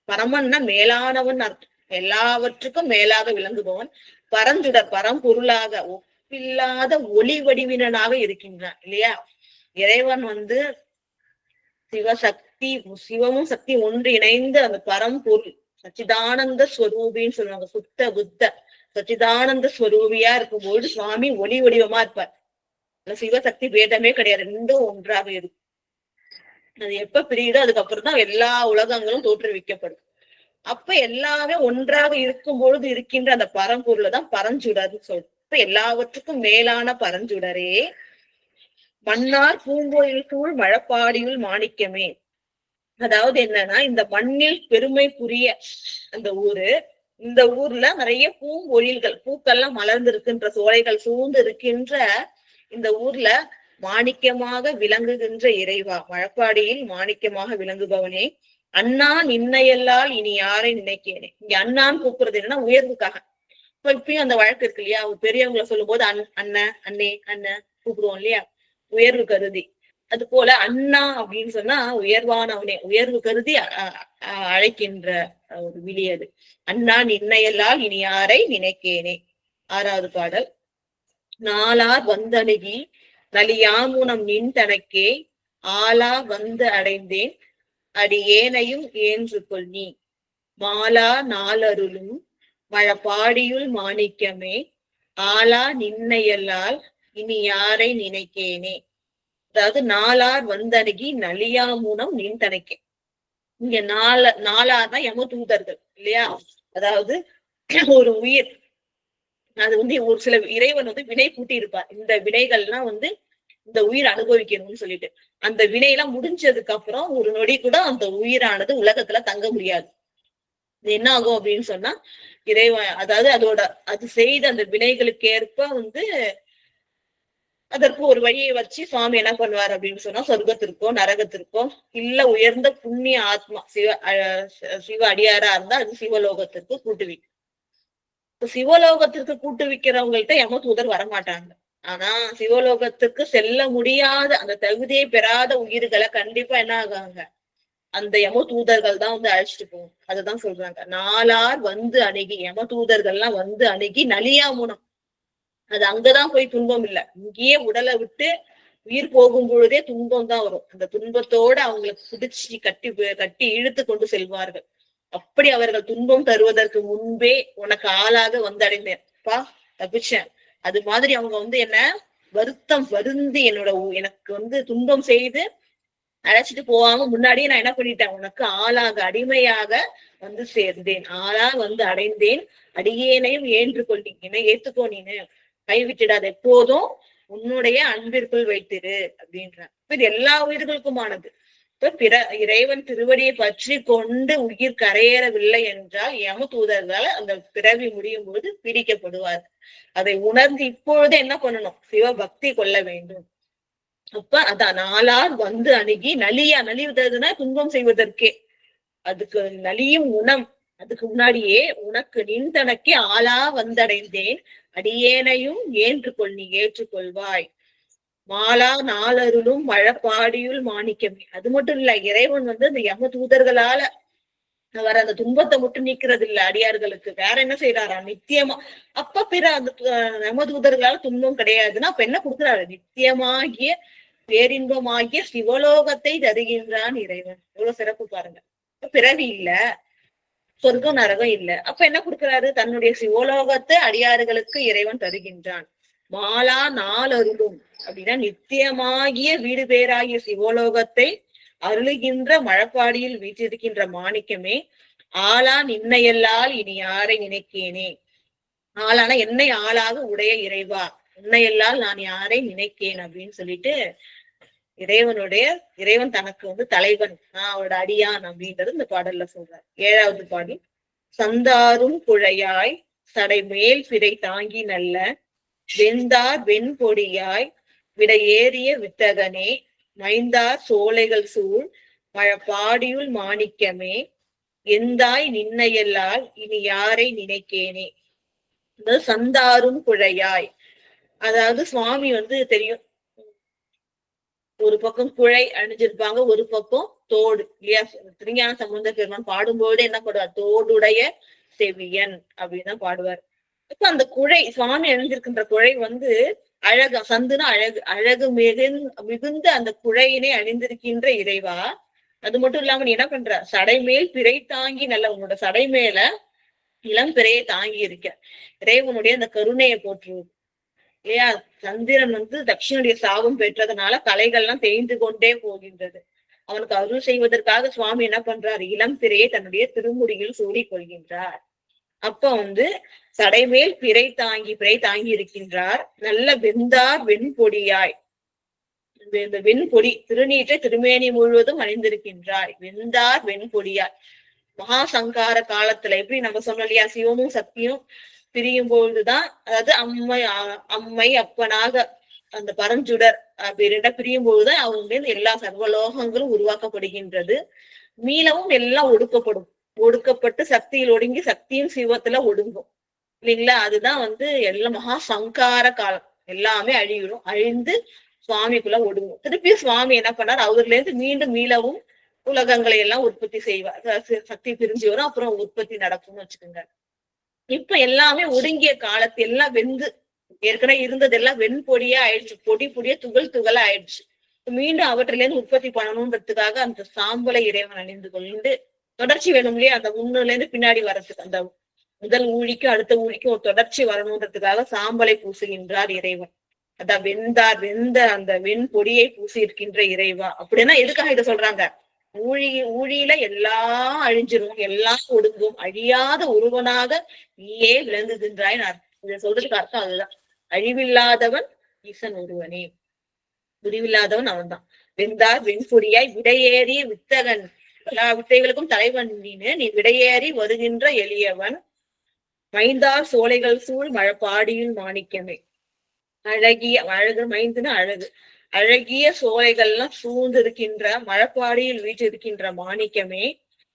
பரமன்னா மேலானவன் அர்த்தம், எல்லாவற்றுக்கும் மேலாக விளங்குபவன். பரஞ்சுடர், பரம்பொருளாக ஒப்பில்லாத ஒளி வடிவினனாக இருக்கின்றான் இல்லையா. இறைவன் சிவசக்தி, சிவமும் சக்தி ஒன்று இணைந்து அந்த பரம்பொருள் சச்சிதானந்த ஸ்வரூபின்னு சொல்லுவாங்க. சுத்த புத்த சச்சிதானந்த ஸ்வரூபியா இருக்கும்போது சுவாமி ஒளி வடிவமா இருப்பார். சிவசக்தி பேதமே கிடையாது, ரெண்டும் ஒன்றாக இருக்கும். அது எப்ப பிரியுதோ அதுக்கப்புறம் தான் எல்லா உலகங்களும் தோற்றுவிக்கப்படும். அப்ப எல்லாமே ஒன்றாக இருக்கும் பொழுது இருக்கின்ற அந்த பரம்பொருளை தான் பரஞ்சுடர்னு சொல்றோம். இப்ப எல்லாவற்றுக்கும் மேலான பரஞ்சுடரே, மன்னார் பூங்கோயில் சூழ் மழப்பாடியுள் மாணிக்கமே. அதாவது என்னன்னா, இந்த மண்ணில் பெருமை புரிய அந்த ஊரு, இந்த ஊர்ல நிறைய பூங்கொழில்கள், பூக்கள்லாம் மலர்ந்து இருக்கின்ற, சோலைகள் சூழ்ந்து இருக்கின்ற இந்த ஊர்ல மாணிக்கமாக விளங்குகின்ற இறைவா, மழப்பாடியில் மாணிக்கமாக விளங்குபவனே, அண்ணா நின்னையல்லால் இனி யாரை நினைக்கேனே. இங்க அண்ணான்னு கூப்பிடுறது என்னன்னா உயர்வுக்காக. இப்ப இப்பயும் அந்த வழக்கு இருக்கு இல்லையா, பெரியவங்களை சொல்லும் போது அண்ணன் அண்ணே அண்ணன் கூப்பிடுவோம் இல்லையா, உயர்வு கருதி. அது போல அண்ணா அப்படின்னு சொன்னா உயர்வானவனே, உயர்வு கருதி அழைக்கின்ற ஒரு விழி அது. அண்ணா நின்னையல்லால் இனி யாரை நினைக்கேனே. 6வது பாடல். நாளார் வந்தணுகி நலியாமுனம் நின் தனக்கே, ஆளா வந்து அடைந்தேன் அடி ஏனையும் ஏன்று கொள்ளி, மாலா நாளருளும் மழப்பாடியுள் மாணிக்கமே, ஆளா நின்னையல்லால் இனி யாரை நினைக்கேனே. அதாவது நாளார் வந்தணுகி நலியாமுனம் நின் தனக்கே. இங்க நாளார்னா யம தூதர்கள் இல்லையா. அதாவது ஒரு உயிர், அது ஒரு சில இறைவன் வினை கூட்டி இருப்பார். இந்த வினைகள்லாம் இந்த உயிர் அனுபவிக்கணும்னு சொல்லிட்டு, அந்த வினையெல்லாம் முடிஞ்சதுக்கு அப்புறம் ஒரு நொடி கூட அந்த உயிரானது உலகத்துல தங்க முடியாது. இது என்ன ஆகும் அப்படின்னு சொன்னா, இறைவன் அதாவது அது செய்த அந்த வினைகளுக்கு ஏற்ப அதற்கு ஒரு வழியை வச்சு சுவாமி என்ன பண்ணுவார் அப்படின்னு சொன்னா, சொர்க்கத்திற்கோ நரகத்திற்கோ, இல்ல உயர்ந்த புண்ணிய ஆத்மா சிவ அடியாரா இருந்தா அது சிவலோகத்திற்கு கூட்டுவிக்கும். சிவலோகத்திற்கு கூட்டுவிக்கிறவங்கள்ட்ட யம தூதர் வரமாட்டாங்க. ஆனா சிவலோகத்துக்கு செல்ல முடியாத அந்த தகுதியை பெறாத உயிர்களை கண்டிப்பா என்ன ஆகாங்க, அந்த யம தூதர்கள் தான் அழைச்சிட்டு போகும். அதுதான் சொல்றாங்க, நாளார் வந்து அணுகி, யம தூதர்கள்லாம் அணுகி நலியாமுனம். அது அங்கதான் போய் துன்பம் இல்லை, இங்கேயே உடலை விட்டு உயிர் போகும் பொழுதே துன்பம் தான் வரும். அந்த துன்பத்தோட அவங்களுக்கு பிடிச்சி கட்டி இழுத்து கொண்டு செல்வார்கள். அப்படி அவர்கள் துன்பம் தருவதற்கு முன்பே உனக்கு ஆளாக வந்தடைந்தேன் பா, தப்பிச்சேன். அது மாதிரி அவங்க என்ன வருந்தி எனக்கு துன்பம் செய்து அழைச்சிட்டு போவாம முன்னாடியே நான் என்ன பண்ணிட்டேன், உனக்கு ஆளாக அடிமையாக சேர்ந்தேன், ஆளா அடைந்தேன் அடியேனையும் ஏன்று கொள்ளிங்க, ஏத்துக்கோ, நீனு கைவிட்டுடாத, எப்போதும் உன்னுடைய அன்பிற்குள் வைத்திரு அப்படின்ற. இது எல்லா உயிர்களுக்குமானது. இப்ப இறைவன் திருவடியை பற்றி கொண்டு உயிர் கரையேறவில்லை என்றால் யம தூதர்களால் அந்த பிறவி முடியும் போது பிடிக்கப்படுவார். அதை உணர்ந்து இப்பொழுது என்ன பண்ணணும், சிவபக்தி கொள்ள வேண்டும். அப்ப அதான் நாளார் அணுகி நலிவுததுன்னா துன்பம் செய்வதற்கே, அதுக்கு நலியும் குணம். அதுக்கு முன்னாடியே உனக்கு நின் தனக்கே ஆளா வந்தடைந்தேன் அடியேனையும் ஏற்று ஏற்றுக்கொள்வாய், மாலா நாளருளும் மழப்பாடியுள் மாணிக்கமே. அது மட்டும் இல்ல, இறைவன் அந்த யம தூதர்களால வர அந்த துன்பத்தை மட்டும் நீக்கிறது இல்ல, அடியார்களுக்கு வேற என்ன செய்யறாரா நித்தியமா. அப்ப அந்த யம தூதர்களால துன்பம் கிடையாதுன்னா அப்ப என்ன கொடுக்குறாரு, நித்தியமாகிய பேரின்பமாகிய சிவலோகத்தை தருகின்றான் இறைவன். எவ்வளவு சிறப்பு பாருங்க. பிறவி இல்ல, சொர்க்கம் நரகம் இல்ல, அப்ப என்ன கொடுக்கிறாரு, தன்னுடைய சிவலோகத்தை அடியார்களுக்கு இறைவன் தருகின்றான். மாலா நாளருளும் அப்படின்னா நித்தியமாகிய வீடு பேராகிய சிவலோகத்தை அருளுகின்ற மழப்பாடியில் வீற்றிருக்கின்ற மாணிக்கமே, ஆளா நின்னையல்லால் இனி யாரை நினைக்கேனே. ஆளானா என்னை ஆளாக உடைய இறைவா, உன்னையல்லால் நான் யாரை நினைக்கேன் அப்படின்னு சொல்லிட்டு இறைவன் தனக்கு தலைவன், நான் அவரோட அடியான் அப்படின்றது இந்த பாடல்ல சொல்றார். 7வது பாடல். சந்தாரும் குழையாய் சடை மேல் பிறை தாங்கி நல்ல வெந்தார் வெண்பொடியாய் விட ஏறிய வித்தகனே, மைந்தார் சோலைகள் சூழ் மழப்பாடியுள் மாணிக்கமே, எந்தாய் நின்னையல்லால் இனி யாரை நினைக்கேனே. சந்தாரும் குழையாய், அதாவது சுவாமி தெரியும், ஒரு பக்கம் குழை அணிஞ்சிருப்பாங்க, ஒரு பக்கம் தோடு இல்லையா. திருஞான சம்பந்த பெருமான் பாடும்போது என்ன பாடுவார், தோடுடைய செவியன் அப்படின்னு தான் பாடுவார். இப்ப அந்த குழை, சுவாமி அணிஞ்சிருக்கின்ற குழை அழகு சந்துனா அழகு, அழகு மிகுந்த அந்த குழையினை அணிந்திருக்கின்ற இறைவா. அது மட்டும் இல்லாம நீ என்ன பண்ற, சடைமேல் பிறை தாங்கி, நல்ல உன்னோட சடை மேல இளம் பிறையை தாங்கி இருக்க. இறைவனுடைய அந்த கருணையை போற்றுவது இல்லையா. சந்திரன் தட்சிணுடைய சாபம் பெற்றதுனால தலைகள்லாம் தேய்ந்து கொண்டே போகின்றது. அவனுக்கு அருள் செய்வதற்காக சுவாமி என்ன பண்றார், இளம் பிறையை தன்னுடைய திருமுடியில் சூடிக் கொள்கின்றார். அப்ப சடைமேல் பிறை தாங்கி இருக்கின்றார். நல்ல வெந்தார் வெண்பொடியாய், இந்த வெண்பொடி திருநீற்றை திருமேனி முழுவதும் அணிந்திருக்கின்றாய். வெந்தார் வெண்பொடியாய், மகா சங்கார காலத்துல எப்படி நம்ம சொன்னோம் இல்லையா, சிவமும் சக்தியும் பிரியும் பொழுதுதான், அதாவது அம்மை அப்பனாக அந்த பரஞ்சுடர் அப்படி பிரியும் பொழுதுதான் அவங்க எல்லா சர்வலோகங்களும் உருவாக்கப்படுகின்றது. மீளவும் எல்லாம் ஒடுக்கப்பட்டு சக்தியில் ஒடுங்கி சக்தியும் சிவத்துல ஒடுங்கும் இல்லைங்களா. அதுதான் எல்லாம் மகா சங்கார காலம். எல்லாமே அழிந்து சுவாமிக்குள்ள ஒடுங்கும். திருப்பி சுவாமி என்ன பண்ணார், அவர்ல இருந்து மீண்டும் மீளவும் உலகங்களை எல்லாம் உற்பத்தி செய்வார். சக்தி பிரிஞ்சு வரும், அப்புறம் உற்பத்தி நடக்கும்னு வச்சுக்கோங்க. இப்ப எல்லாமே ஒடுங்கிய காலத்து எல்லாம் ஏற்கனவே இருந்ததெல்லாம் வெண்பொடியா ஆயிடுச்சு, பொடியா துகளா ஆயிடுச்சு. மீண்டும் அவற்றில இருந்து உற்பத்தி பண்ணணும்ன்றதுக்காக அந்த சாம்பலை இறைவன் அணிந்து கொண்டு, தொடர்ச்சி வேணும் இல்லையா, அந்த முன்னுல இருந்து பின்னாடி வர்றதுக்கு, அந்த முதல் ஊழிக்கும் அடுத்த ஊழிக்கும் ஒரு தொடர்ச்சி வரணுன்றதுக்காக சாம்பலை பூசுகின்றார் இறைவன். அதான் வெந்த அந்த வெண்பொடியை பூசி இருக்கின்ற இறைவா. அப்படின்னா எதுக்காக இதை சொல்றாங்க, ஊழியில எல்லாம் அழிஞ்சிரும், எல்லாம் ஒடுங்கும், அழியாத ஒருவனாக நீயே விளங்குகின்றாய். இதை சொல்றதுக்கு அர்த்தம் அதுதான். அழிவில்லாதவன் ஈசன் ஒருவனே, முடிவில்லாதவன் அவன் தான். வெந்தார் வெண்பொடியாய் விடையேறிய வித்தகன், எல்லா வித்தைகளுக்கும் தலைவன் நீ விடையேறி வருகின்ற எளியவன். மைந்தார் சோலைகள் சூழ் மழப்பாடியில் மாணிக்கமே, அழகு மைந்துன்னு அழகு, அழகிய சோலைகள்லாம் சூழ்ந்து இருக்கின்ற மழப்பாடியில் வீற்றிருக்கின்ற மாணிக்கமே,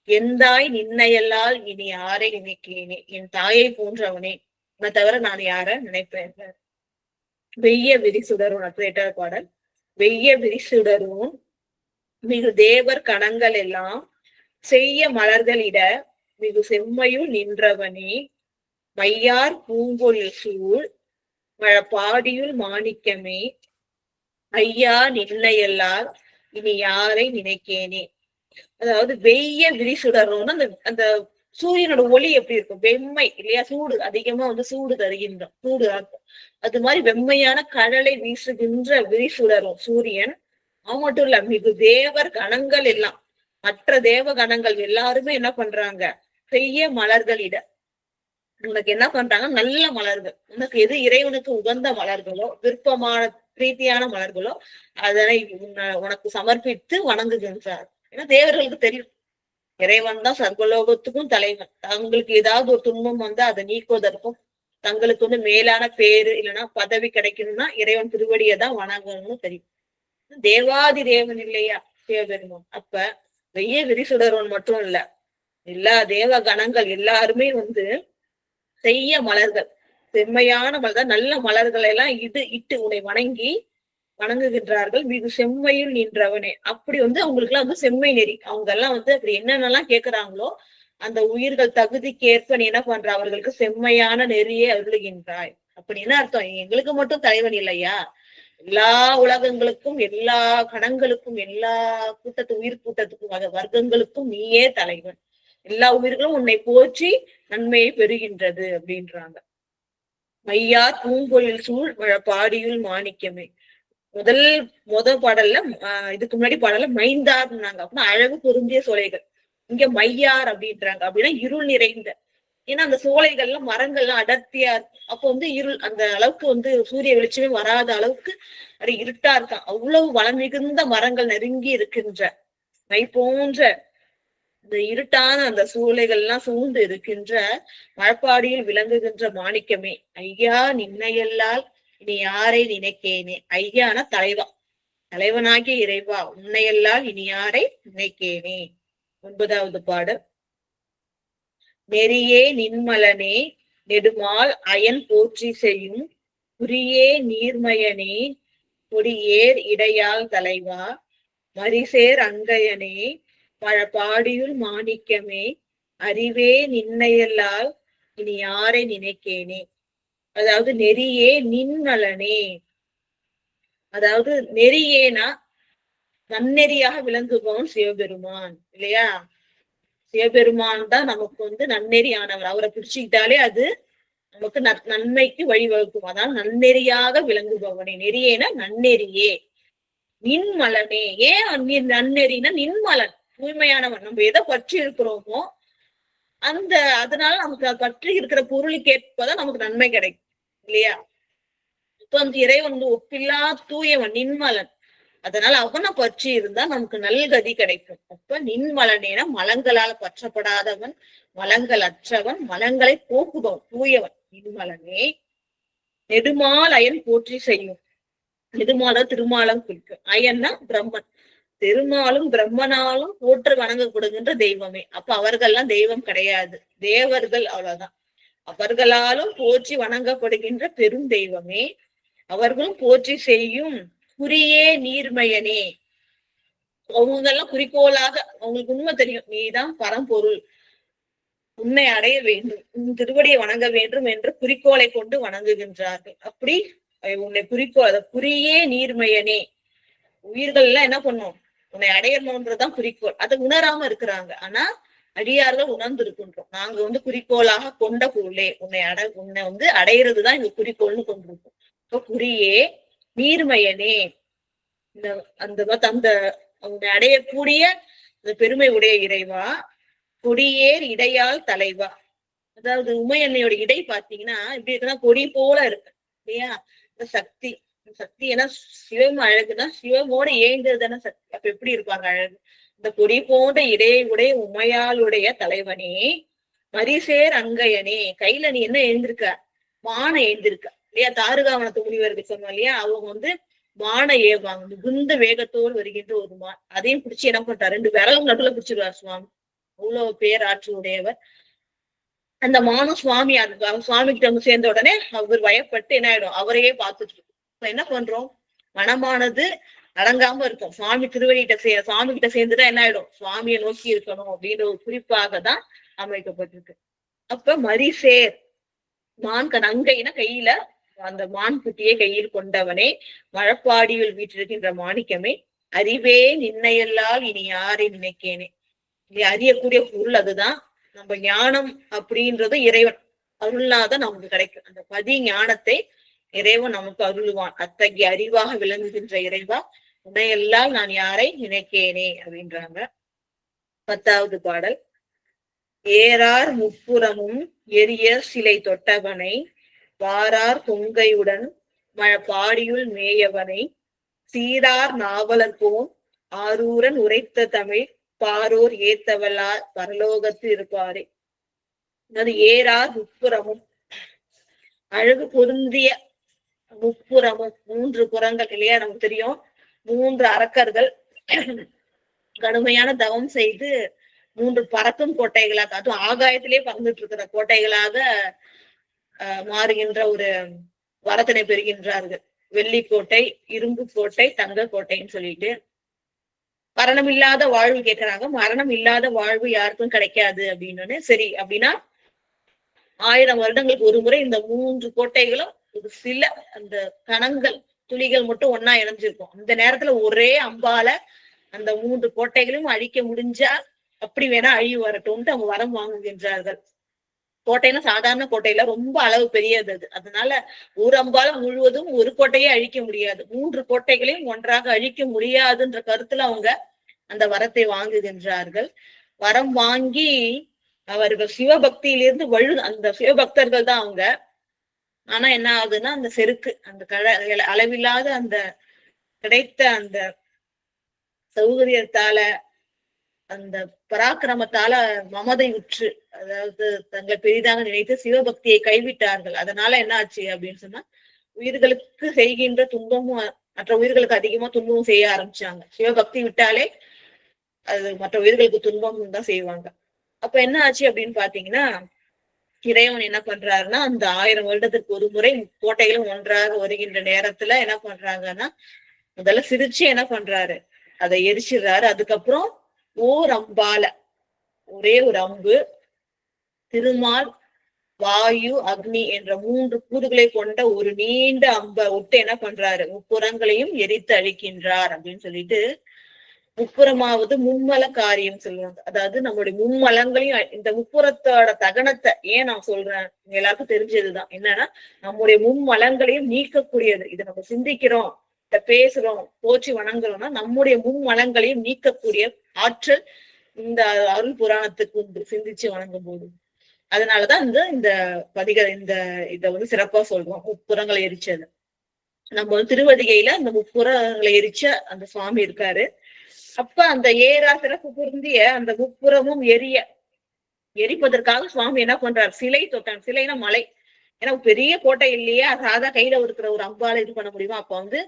எந்தாய் நின்னையல்லால் இனி யாரை நினைக்கிறேனே, என் தாயை போன்றவனே, உன்னை தவிர நான் யார நினைப்பேன். வெய்ய விரிசுடரும், 8வது பாடல். வெய்ய விரிசுடரும் மிகு தேவர் கணங்கள் எல்லாம் செய்ய மலர்களிட மிகு செம்மையுள் நின்றவனே, மையார் பூங்கொழில் சூழ் மழப்பாடியுள் மாணிக்கமே, ஐயா நின்னையல்லால் இனி யாரை நினைக்கேனே. அதாவது வெய்ய விரிசுடரும்னு அந்த சூரியனோட ஒளி எப்படி இருக்கும், வெம்மை இல்லையா, சூடு அதிகமா சூடு தருகின்றோம், சூடு ஆக்கும். அது மாதிரி வெம்மையான கடலை வீசுகின்ற விரிசுடரும் சூரியன். அவன் மட்டும் இல்ல, மிகு தேவர் கணங்கள் எல்லாம், மற்ற தேவ கணங்கள் எல்லாருமே என்ன பண்றாங்க, செய்ய மலர்களிட உனக்கு என்ன பண்றாங்க, நல்ல மலர்கள், உனக்கு எது இறைவனுக்கு உகந்த மலர்களோ, விருப்பமான பிரீத்தியான மலர்களோ அதனை உனக்கு சமர்ப்பித்து வணங்குகின்றார். ஏன்னா தேவர்களுக்கு தெரியும் இறைவன் தான் சர்வலோகத்துக்கும் தலைவன். தங்களுக்கு ஏதாவது ஒரு துன்பம் வந்தா அதை நீக்குவதற்கும், தங்களுக்கு மேலான பேரு இல்லைன்னா பதவி கிடைக்கணும்னா இறைவன் திருவடியை தான் வணங்கணும்னு தெரியும். தேவாதி தேவன் இல்லையா சிவபெருமான். அப்ப வெய்ய விரிசுடர்வன் மட்டும் இல்ல, எல்லா தேவ கணங்கள் எல்லாருமே செய்ய மலர்கள், செம்மையான மலர்கள், நல்ல மலர்களை எல்லாம் இட்டு உன்னை வணங்குகின்றார்கள். மிகு செம்மையில் நின்றவனே. அப்படி அவங்களுக்கு எல்லாம் செம்மை நெறி, அவங்க எல்லாம் அப்படி என்னென்னலாம் கேட்கிறாங்களோ அந்த உயிர்கள் தகுதிக்கேற்ப நீ என்ன பண்ற, அவர்களுக்கு செம்மையான நெறியை அருளுகின்றாய். அப்படின்னு அர்த்தம். எங்களுக்கு மட்டும் தலைவன் இல்லையா, எல்லா உலகங்களுக்கும், எல்லா கணங்களுக்கும், எல்லா உயிர் கூட்டத்துக்கும், வர்க்கங்களுக்கும் நீயே தலைவன். எல்லா உயிர்களும் உன்னை போற்றி நன்மையை பெறுகின்றது அப்படின்றாங்க. மையார் பூங்கொழில் சூழ் பாடியுள் மாணிக்கமே. முதல் பாடல்ல இதுக்கு முன்னாடி பாடல்ல மைந்தார்னாங்க, அப்படின்னா அழகு பொருந்திய சோலைகள். இங்க மையார் அப்படின்றாங்க, அப்படின்னா இருள் நிறைந்த. ஏன்னா அந்த சோலைகள்ல மரங்கள்லாம் அடர்த்தியா இருக்கும். அப்போ இருள், அந்த அளவுக்கு சூரிய வெளிச்சமே வராத அளவுக்கு அது இருட்டா இருக்கான். அவ்வளவு வளம் மிகுந்த மரங்கள் நெருங்கி இருக்கின்ற மை போன்ற இந்த இருட்டான அந்த சூளைகள் எல்லாம் சூழ்ந்து இருக்கின்ற மழப்பாடியில் விளங்குகின்ற மாணிக்கமே, ஐயா நின்னையல்லால் இனி யாரை நினைக்கேனே. ஐயான தலைவா, தலைவனாகிய இறைவா, உன்னையல்லால் இனி யாரை நினைக்கேனே. 9வது பாடல். நெறியே நின்மலனே நெடுமால் அயன் போற்றி செய்யும் குறியே நீர்மயனே கொடியேர் இடையால் தலைவா, மரிசேர் அங்கையனே மழப்பாடியுள் மாணிக்கமே, அறிவே நின்னையல்லால் இனி யாரை நினைக்கேனே. அதாவது நெறியே நின்மலனே, அதாவது நெறியேனா நன்னெறியாக விளங்குபவன் சிவபெருமான் இல்லையா? சிவபெருமான் தான் நமக்கு நன்னெறியானவர். அவரை பிடிச்சுக்கிட்டாலே அது நமக்கு நன்மைக்கு வழிவகுக்கும். அதான் நன்னெறியாக விளங்குபவனே. நெறியேனா நன்னெறியே. நின்மலனே. ஏன் நன்னெறினா நின்மலன், தூய்மையானவன். நம்ம எதை பற்றி இருக்கிறோமோ அதனால நமக்கு பற்றி இருக்கிற பொருளுக்கு ஏற்பதான் நமக்கு நன்மை கிடைக்கும் இல்லையா? இப்ப இறைவன் ஒப்பில்லா தூயவன், நின்மலன். அதனால அவனை பற்றி இருந்தா நமக்கு நல்கதி கிடைக்கும். அப்ப நின்மலனேனா மலங்களால பற்றப்படாதவன், மலங்கள் அற்றவன், மலங்களை போக்குபவன், தூயவன் நின்மலனே. நெடுமால் அயன் போற்றி செய்யும். நெடுமால திருமாலம் குறிக்கும். அயன்னா பிரம்மன். திருமாலும் பிரம்மனாலும் போற்று வணங்கப்படுகின்ற தெய்வமே. அப்ப அவர்கள்லாம் தெய்வம் கிடையாது, தேவர்கள், அவ்வளவுதான். அவர்களாலும் போற்றி வணங்கப்படுகின்ற பெரும் தெய்வமே. அவர்களும் போற்றி செய்யும் குறியே நீர்மையனே. அவங்க எல்லாம் குறிக்கோளாக அவங்களுக்கு உண்மை தெரியும், நீதான் பரம்பொருள், உன்னை அடைய வேண்டும், உன் திருவடியை வணங்க வேண்டும் என்று குறிக்கோளை கொண்டு வணங்குகின்றார்கள். அப்படி உன்னை குறிக்கோள், குறியே நீர்மையனே. உயிர்கள் எல்லாம் என்ன பண்ணும், உன்னை அடையணும்ன்றதுதான் குறிக்கோள். அதை உணராம இருக்கிறாங்க. ஆனா அடியார்கள் உணர்ந்து இருக்கின்றோம். நாங்க குறிக்கோளாக கொண்ட பொருளே, உன்னை அடையிறதுதான் எங்க குறிக்கோள்னு கொண்டிருக்கோம். குறியே நீர்மையனே. அந்த உன்னை அடையக்கூடிய அந்த பெருமை உடைய இறைவா. கொடியேர் இடையால் தலைவா. அதாவது உமையன்னையோட இடை பாத்தீங்கன்னா இப்படி இருக்குன்னா கொடி போல இருக்கு இல்லையா? சக்தி, சக்தி ஏன்னா சிவம் அழகுன்னா சிவமோட ஏங்குறது தானே சக்தி. அப்ப எப்படி இருப்பாங்க அழகு? இந்த கொடி போன்ற இடையுடைய உமையாளுடைய தலைவனே. மரிசேர் அங்கையனே. கையில நீ என்ன எழுந்திருக்க? மான எழுந்திருக்க இல்லையா? தாருகாவனத்து முனிவருக்கு சொன்னோம் இல்லையா? அவங்க மான ஏவாங்க, மிகுந்த வேகத்தோடு வருகின்ற ஒரு மான். அதையும் பிடிச்சி என்ன பண்றாரு, 2 விரலும் நடுவுல பிடிச்சிருவார் சுவாமி. அவ்வளவு பேராற்று உடையவர் அந்த மானும். சுவாமி சுவாமி கிட்ட சேர்ந்த உடனே அவர் வயப்பட்டு என்ன ஆயிடும், அவரையே பார்த்துட்டு இருக்கும். இப்ப என்ன பண்றோம், மனமானது அடங்காம இருக்கும். சுவாமி சுவாமி கிட்ட சேர்ந்துதான் என்ன ஆயிடும், சுவாமியை நோக்கி இருக்கணும் அப்படின்ற ஒரு குறிப்பாக தான் அமைக்கப்பட்டிருக்கு. அப்ப மரிசேர் மான் நங்கைனா கையில அந்த மான் குட்டியை கையில் கொண்டவனே. மழப்பாடியில் வீற்றிருக்கின்ற மாணிக்கமே. அறிவே நின்னையெல்லாம் இனி யாரை நினைக்கேனே. அறியக்கூடிய பொருள் அதுதான். நம்ம ஞானம் அப்படின்றது இறைவன் அருள்னாதான் நமக்கு கிடைக்கும். அந்த பதி ஞானத்தை இறைவன் நமக்கு அருள்வான். அத்தகைய அறிவாக விளங்குகின்ற இறைவா, உன்னையெல்லாம் நான் யாரை நினைக்கேனே அப்படின்றாங்க. 10வது பாடல். ஏறார் முப்புறமும் எரிய சிலை தொட்டவனை, வாரார் தொங்கையுடன் பாடியுள் மேயவனை, சீரார் நாவலர் போன் ஆரூரன் உரைத்த தமிழ் பாரோர் ஏத்தவல்லார் பரலோகத்து இருப்பாரே. அது ஏறார் முப்புறமும், அழகு பொருந்திய முப்புறமும், 3 புறங்கள் இல்லையா? நமக்கு தெரியும் 3 அரக்கர்கள் கடுமையான தவம் செய்து 3 பறக்கும் கோட்டைகளாக, அதுவும் ஆகாயத்திலே பறந்துட்டு இருக்கிற கோட்டைகளாக மாறுகின்ற ஒரு வரத்தினை பெறுகின்றார்கள். வெள்ளிக்கோட்டை, இரும்பு கோட்டை, தங்க கோட்டைன்னு சொல்லிட்டு. மரணம் இல்லாத வாழ்வு கேட்கிறாங்க. மரணம் இல்லாத வாழ்வு யாருக்கும் கிடைக்காது அப்படின்னு. சரி அப்படின்னா 1000 வருடங்களுக்கு ஒரு முறை இந்த 3 கோட்டைகளும் ஒரு சில அந்த கணங்கள் துளிகள் மட்டும் ஒன்னா இணைஞ்சிருக்கும். அந்த நேரத்துல ஒரே அம்பால அந்த 3 கோட்டைகளையும் அழிக்க முடிஞ்சா அப்படி வேணா அழிவு வரட்டும்ட்டு அவங்க வரம் வாங்குகின்றார்கள். கோட்டைன்னா சாதாரண கோட்டையில ரொம்ப அளவு பெரியது அது. அதனால ஒரு அம்பால முழுவதும் ஒரு கோட்டையே அழிக்க முடியாது. 3 கோட்டைகளையும் ஒன்றாக அழிக்க முடியாதுன்ற கருத்துல அவங்க அந்த வரத்தை வாங்குகின்றார்கள். வரம் வாங்கி அவர்கள் சிவபக்தியிலிருந்து அந்த சிவபக்தர்கள் தான் அவங்க. ஆனா என்ன ஆகுதுன்னா அந்த செருக்கு, அந்த அளவில்லாத அந்த கிடைத்த அந்த சௌகரியத்தால, அந்த பராக்கிரமத்தால மமதை உற்று, அதாவது தங்களை பெரிதாக நினைத்து சிவபக்தியை கைவிட்டார்கள். அதனால என்ன ஆச்சு அப்படின்னு சொன்னா, உயிர்களுக்கு செய்கின்ற துன்பமும் மற்ற உயிர்களுக்கு அதிகமா துன்பமும் செய்ய ஆரம்பிச்சாங்க. சிவபக்தி விட்டாலே அது மற்ற உயிர்களுக்கு துன்பமும் தான் செய்வாங்க. அப்ப என்ன ஆச்சு அப்படின்னு பாத்தீங்கன்னா, இறைவன் என்ன பண்றாருன்னா, அந்த 1000 வருடத்துக்கு ஒரு முறை கோட்டைகளும் ஒன்றாக வருகின்ற நேரத்துல என்ன பண்றாங்கன்னா, முதல்ல சிரிச்சு என்ன பண்றாரு, அதை எரிச்சிடுறாரு. அதுக்கப்புறம் ஓர் அம்பால, ஒரே ஒரு அம்பு திருமால் வாயு, அக்னி என்ற 3 கூறுகளை கொண்ட ஒரு நீண்ட அம்ப விட்டு என்ன பண்றாரு, முப்புறங்களையும் எரித்து அழிக்கின்றார் அப்படின்னு சொல்லிட்டு, முப்புறமாவது மும்மல காரியம் சொல்லுவாங்க. அதாவது நம்மளுடைய மும்மலங்களையும் இந்த முப்புறத்தோட தகனத்தை ஏன் நான் சொல்றேன், எல்லாருக்கும் தெரிஞ்சதுதான். என்னன்னா நம்முடைய மும்மலங்களையும் நீக்கக்கூடியது. இதை நம்ம சிந்திக்கிறோம், இத பேசுறோம், போற்றி வணங்குறோம்னா நம்முடைய மும்மலங்களையும் நீக்கக்கூடிய ஆற்றல் இந்த அருள் புராணத்துக்கு உண்டு, சிந்திச்சு வணங்கும் போது. அதனாலதான் இந்த இத வந்து சிறப்பா சொல்றோம், முப்புறங்களை எரிச்சது. நம்ம திருவதிகையில அந்த முப்புறங்களை எரிச்ச அந்த சுவாமி இருக்காரு. அப்ப அந்த ஏரா சிறப்பு பொருந்திய அந்த முப்புறமும் எரிப்பதற்காக சுவாமி என்ன பண்றாரு, சிலை தொட்டான். சிலைனா மலை. ஏன்னா பெரிய கோட்டை இல்லையே, சாதா கையில இருக்கிற ஒரு அம்பால இது பண்ண முடியுமா? அப்ப வந்து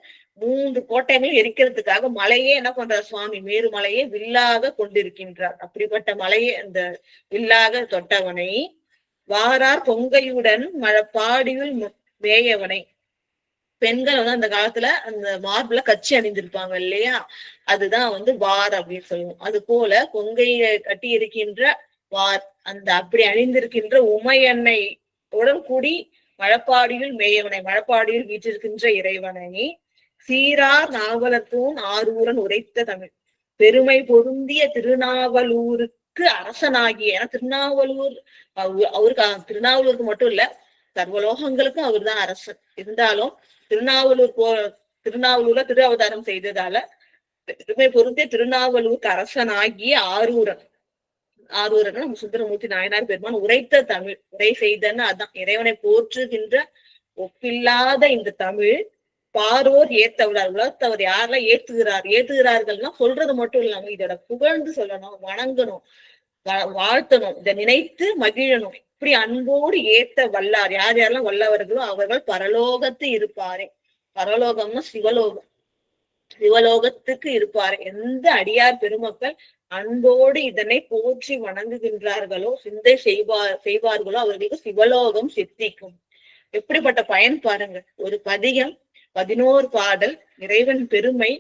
3 கோட்டைகளும் எரிக்கிறதுக்காக மலையே என்ன பண்றார் சுவாமி, மேருமலையை வில்லாக கொண்டிருக்கின்றார். அப்படிப்பட்ட மலையை அந்த வில்லாக தொட்டவனை வாரார் பொங்கையுடன் மழப்பாடியுள் மேயவனை. பெண்கள் வந்து அந்த காலத்துல அந்த மார்புல கச்சி அணிந்திருப்பாங்க இல்லையா, அதுதான் வந்து வார் அப்படின்னு சொல்லுவோம். அது போல பொங்கையை கட்டி இருக்கின்ற வார், அந்த அப்படி அணிந்திருக்கின்ற உமையன்னை உடன் கூடி மழப்பாடியில் மேயவனை, மழப்பாடியில் வீற்றிருக்கின்ற இறைவனை சீரார் நாவலத்தூன் ஆரூரன் உரைத்த தமிழ், பெருமை பொருந்திய திருநாவலூருக்கு அரசனாகிய, ஏன்னா திருநாவலூர் அவருக்கு திருநாவலூருக்கு மட்டும் இல்ல, சர்வலோகங்களுக்கும் அவர் தான் அரசன். இருந்தாலும் திருநாவலூர்ல திரு அவதாரம் செய்ததால பெருமை பொருந்திய திருநாவலூருக்கு அரசனாகிய ஆரூரன் நம்ம சுந்தரமூர்த்தி நாயனார் பெருமான் உரைத்த தமிழ், உரை செய்தன்னு அதான் இறைவனை போற்றுகின்ற ஒப்பில்லாத இந்த தமிழ் பாரோர் ஏத்தவரார். உலகத்தவர் யாரெல்லாம் ஏத்துகிறார்கள்னா சொல்றது மட்டும் இல்லாம இதோட புகழ்ந்து சொல்லணும், வணங்கணும், வாழ்த்தணும், இதை நினைத்து மகிழணும். இப்படி அன்போடு ஏத்த வல்லார் யார் யாரெல்லாம் வல்லவர்களோ அவர்கள் பரலோகத்து இருப்பாரே. பரலோகம்னா சிவலோகம், சிவலோகத்துக்கு இருப்பாரு. எந்த அடியார் பெருமக்கள் அன்போடு இதனை போற்றி வணங்குகின்றார்களோ, சிந்தை செய்வார்களோ அவர்களுக்கு சிவலோகம் சித்திக்கும். எப்படிப்பட்ட பயன் பாருங்க. ஒரு பதிகம் 11 பாடல், இறைவன் பெருமை,